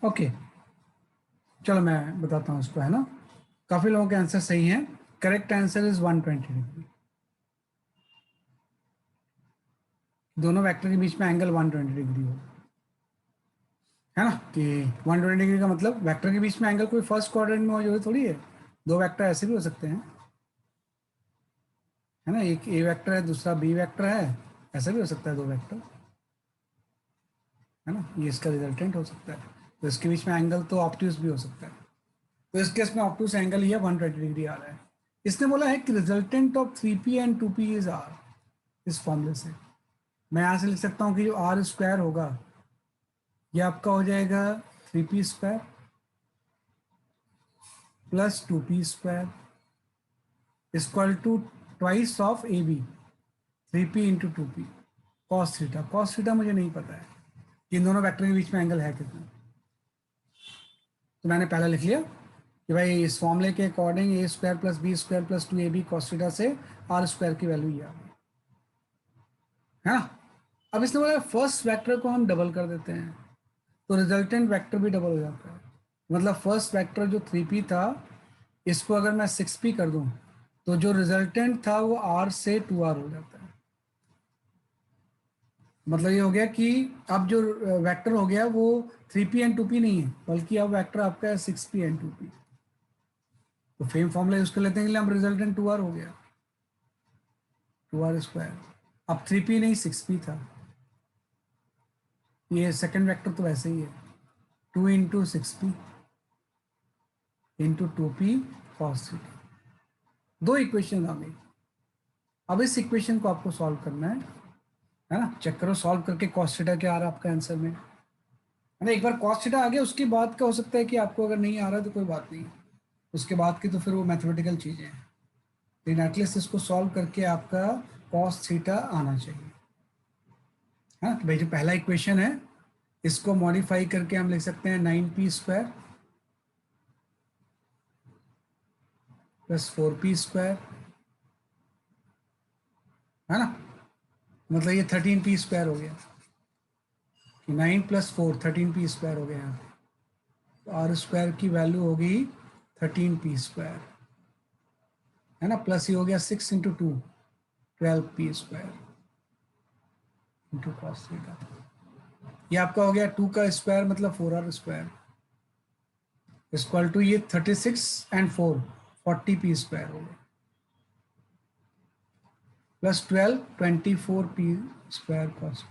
Okay चलो मैं बताता हूँ इसको, है ना। काफी लोगों के आंसर सही हैं। Correct answer is 120 degree. दोनों वेक्टर के बीच में एंगल 120 डिग्री हो, है ना। कि 120 डिग्री का मतलब वेक्टर के बीच में एंगल कोई फर्स्ट क्वाड्रेंट में हो जरूरी थोड़ी है। दो वेक्टर ऐसे भी हो सकते हैं, है ना। एक ए वेक्टर है, दूसरा बी वेक्टर है, ऐसा भी हो सकता है, दो वेक्टर, है ना। ये इसका रिजल्टेंट हो सकता है। तो इसके बीच में एंगल तो ऑब्ट्यूज भी हो सकता है। तो इस केस में ऑब्ट्यूज एंगल ये 120 डिग्री आ रहा है। इसने बोला है कि resultant of 3p and 2p is R. इस फॉर्मूले से मैं यहाँ से लिख सकता हूँ कि जो आर स्क्वायर होगा ये आपका हो जाएगा 3p square plus 2p square equal to twice of A B, 3p into 2p cos theta. Cos theta मुझे नहीं पता है कि इन दोनों वेक्टर के बीच में एंगल है कितना, तो मैंने पहले लिख लिया कि भाई इस फॉर्मूले के according A square plus B square plus 2ab cos theta से आर स्क्वायर की वैल्यू ये आ गई, है ना। अब इसने बोला फर्स्ट वेक्टर को हम डबल कर देते हैं तो रिजल्टेंट वेक्टर भी डबल हो जाता है। मतलब फर्स्ट वेक्टर जो 3p था, इसको अगर मैं 6p कर दूं तो जो रिजल्टेंट था वो r से 2r हो जाता है। मतलब ये हो गया कि अब जो वेक्टर हो गया वो 3p एंड 2p नहीं है, बल्कि अब वेक्टर आपका है 6p एंड 2p। तो सेम फॉर्मूला यूज कर लेते हैं, अब रिजल्टेंट 2r हो गया, 2r स्क्वायर। अब 3p नहीं 6p था, ये सेकंड वेक्टर तो वैसे ही है, 2 into 6p into 2p cos theta. दो इक्वेशन आ गई। अब इस इक्वेशन को आपको सॉल्व करना है ना। चेक करो सॉल्व करके cos थीटा क्या आ रहा है आपका आंसर में, है ना। एक बार cos थीटा आ गया उसके बाद का हो सकता है कि आपको अगर नहीं आ रहा तो कोई बात नहीं, उसके बाद की तो फिर वो मैथमेटिकल चीज़ें हैं, लेकिन एटलीस्ट इसको सॉल्व करके आपका cos थीटा आना चाहिए। हाँ तो भाई जो पहला इक्वेशन है इसको मॉडिफाई करके हम लिख सकते हैं 9p square plus 4p square, है ना। मतलब ये 13p स्क्वायर हो गया, 9 प्लस 4 13p स्क्वायर हो गया यहाँ पे। तो आर स्क्वायर की वैल्यू होगी 13p स्क्वायर, है ना। प्लस ये हो गया 6 into 2 12p square into cos theta. ये आपका हो गया 2 का स्क्वायर मतलब 4r स्क्वायर इक्वल टू ये 36 एंड 4 40p स्क्वायर हो गया plus 12 24p square cos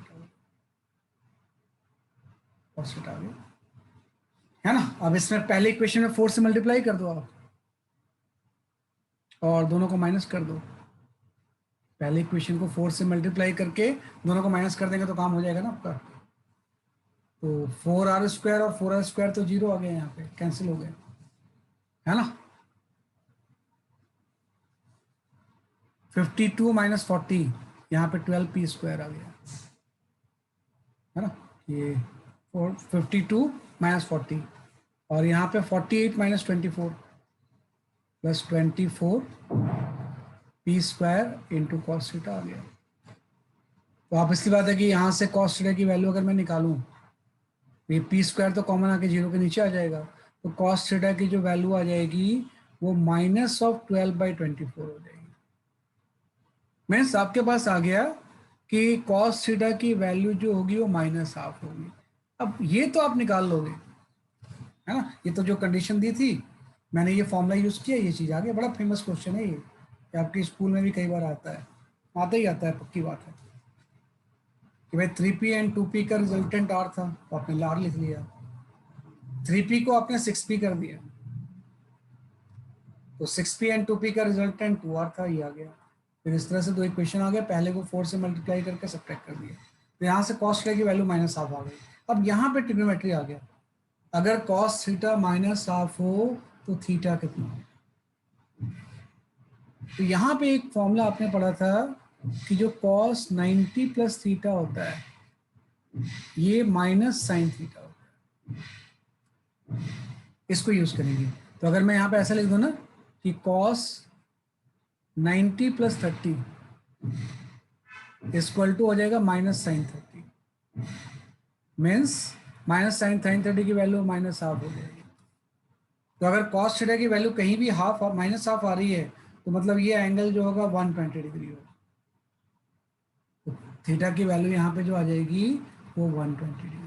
theta आ गया, है ना। अब इसमें पहले इक्वेशन में 4 से मल्टीप्लाई कर दो आप और दोनों को माइनस कर दो। पहले इक्वेशन को 4 से मल्टीप्लाई करके दोनों को माइनस कर देंगे तो काम हो जाएगा ना आपका। तो 4r स्क्वायर और 4r स्क्वायर तो जीरो आ गए, यहाँ पे कैंसिल हो गए, है ना। 52 माइनस 40 यहाँ पे 12p स्क्वायर आ गया, है ना। ये 52 माइनस 40 और यहाँ पे 48 minus 24 plus 24p square into cos theta आ गया। तो आप इसकी बात है कि यहाँ से कॉस थीटा की वैल्यू अगर मैं निकालूं ये पी स्क्वायर तो कॉमन आके जीरो के नीचे आ जाएगा, तो कॉस थीटा की जो वैल्यू आ जाएगी वो -12/24 हो जाएगी। मीन्स आपके पास आ गया कि कॉस थीटा की वैल्यू जो होगी वो -12 होगी। अब ये तो आप निकाल लोगे, है ना। ये तो जो कंडीशन दी थी मैंने ये फॉर्मूला यूज किया, ये चीज आ गया। बड़ा फेमस क्वेश्चन है ये आपके स्कूल में भी कई बार आता है, आता ही आता है, पक्की बात है कि भाई 3p एंड 2p का रिजल्टेंट r था तो आपने r लिख लिया, 3p को आपने 6p कर दिया तो 6p एंड 2p का रिजल्टेंट 2r था, ये आ गया। फिर इस तरह से दो इक्वेशन आ गए, पहले को 4 से मल्टीप्लाई करके सब्ट्रैक्ट कर दिया, तो यहाँ से कॉस थीटा की वैल्यू -12 आ गई। अब यहाँ पे ट्रिग्नोमेट्री आ गया, अगर कॉस थीटा -12 हो तो थीटा कितना हो। तो यहाँ पे एक फॉर्मूला आपने पढ़ा था कि जो कॉस 90 प्लस थीटा होता है ये माइनस साइन थीटा होता है, इसको यूज करेंगे। तो अगर मैं यहाँ पे ऐसा लिख दूं ना कि कॉस 90 प्लस 30 इक्वल टू हो जाएगा minus sine 30, means minus sine 30 की वैल्यू -12 हो जाएगी। तो अगर कॉस थीटा की वैल्यू कहीं भी -12 आ रही है तो मतलब ये एंगल जो होगा 120 डिग्री होगा। तो थीटा की वैल्यू यहाँ पे जो आ जाएगी वो 120 डिग्री।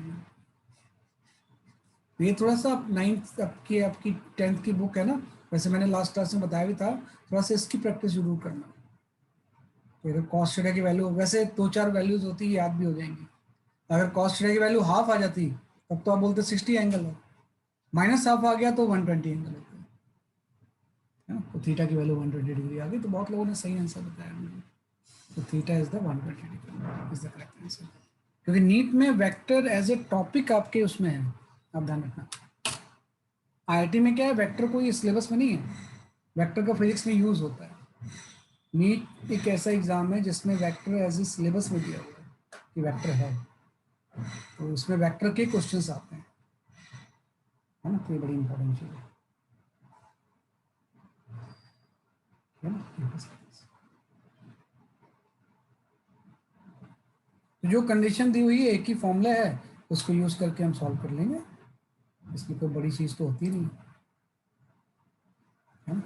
ये थोड़ा सा नाइन्थ आपकी 10th की बुक है ना, वैसे मैंने लास्ट क्लास में बताया भी था, थोड़ा सा इसकी प्रैक्टिस जरूर करना। तो अगर कॉस थीटा की वैल्यू वैसे 2-4 वैल्यूज होती है याद भी हो जाएंगी। अगर कॉस थीटा की वैल्यू हाफ आ जाती तब तो आप बोलते 60 एंगल है, -हाफ आ गया तो 120 एंगल होता है ना। तो थीटा की वैल्यू 120 डिग्री आ गई, तो बहुत लोगों ने सही आंसर बताया मुझे। तो theta is the 120 degree is the correct answer, क्योंकि नीट में वेक्टर एज ए टॉपिक आपके उसमें है, आप ध्यान रखना। आईआईटी में क्या है, वेक्टर कोई सिलेबस में नहीं है, वेक्टर का फिजिक्स में यूज होता है। नीट एक ऐसा एग्जाम है जिसमें वेक्टर एज ए सिलेबस में दिया हुआ है कि वेक्टर है, तो उसमें वेक्टर के क्वेश्चंस आते हैं, है ना। तो ये बड़ी इंपॉर्टेंट चीज़ है। है ना। तो जो कंडीशन दी हुई है एक ही फॉर्मूला है, उसको यूज करके हम सॉल्व कर लेंगे, इसकी कोई बड़ी चीज तो होती नहीं है ना।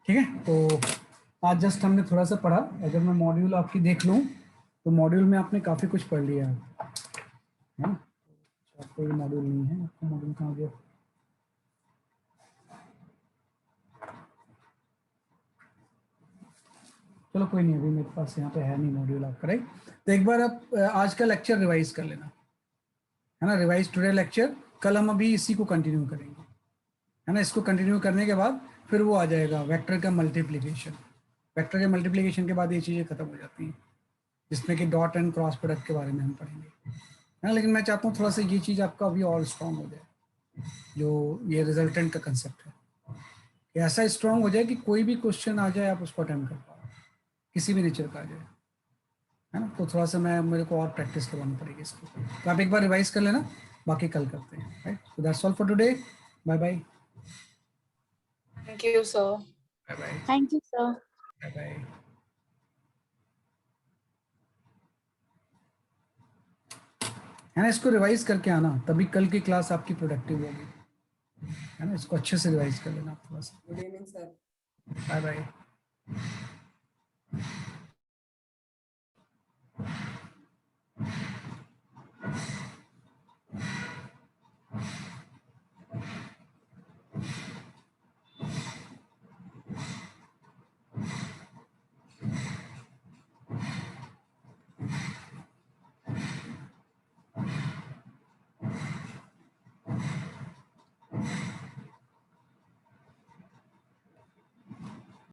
ठीक है, तो आज जस्ट हमने थोड़ा सा पढ़ा। अगर मैं मॉड्यूल आपकी देख लूँ तो मॉड्यूल में आपने काफ़ी कुछ पढ़ लिया है ना। आपको ये मॉड्यूल नहीं है, आपका मॉड्यूल कहाँ गया? चलो कोई नहीं, अभी मेरे पास यहाँ पे है नहीं मॉड्यूल आपका, राइट। तो एक बार आप आज का लेक्चर रिवाइज कर लेना, है ना। रिवाइज टुडे लेक्चर, कल हम अभी इसी को कंटिन्यू करेंगे, है ना। इसको कंटिन्यू करने के बाद फिर वो आ जाएगा वेक्टर का मल्टीप्लिकेशन। वेक्टर के मल्टीप्लिकेशन के बाद ये चीज़ें खत्म हो जाती हैं, जिसमें कि डॉट एंड क्रॉस प्रोडक्ट के बारे में हम पढ़ेंगे, है ना। लेकिन मैं चाहता हूँ थोड़ा सा ये चीज़ आपका अभी और स्ट्रॉन्ग हो जाए, जो ये रिजल्टेंट का कंसेप्ट है, कि ऐसा स्ट्रॉन्ग हो जाए कि कोई भी क्वेश्चन आ जाए आप उसको अटेम्प्ट कर पाओ, किसी भी नेचर का आ जाए, है ना। तो थोड़ा सा मेरे को और प्रैक्टिस करवानी पड़ेगी इसको, तो आप एक बार रिवाइज कर लेना, बाकी कल करते हैं, right. So that's all for today, bye bye. Thank you, sir. Bye bye. Thank you, sir. Bye bye. है ना, इसको रिवाइज करके आना, तभी कल की क्लास आपकी प्रोडक्टिव होगी, है ना। इसको अच्छे से रिवाइज कर लेना आप थोड़ा सा। Good evening sir. Bye bye.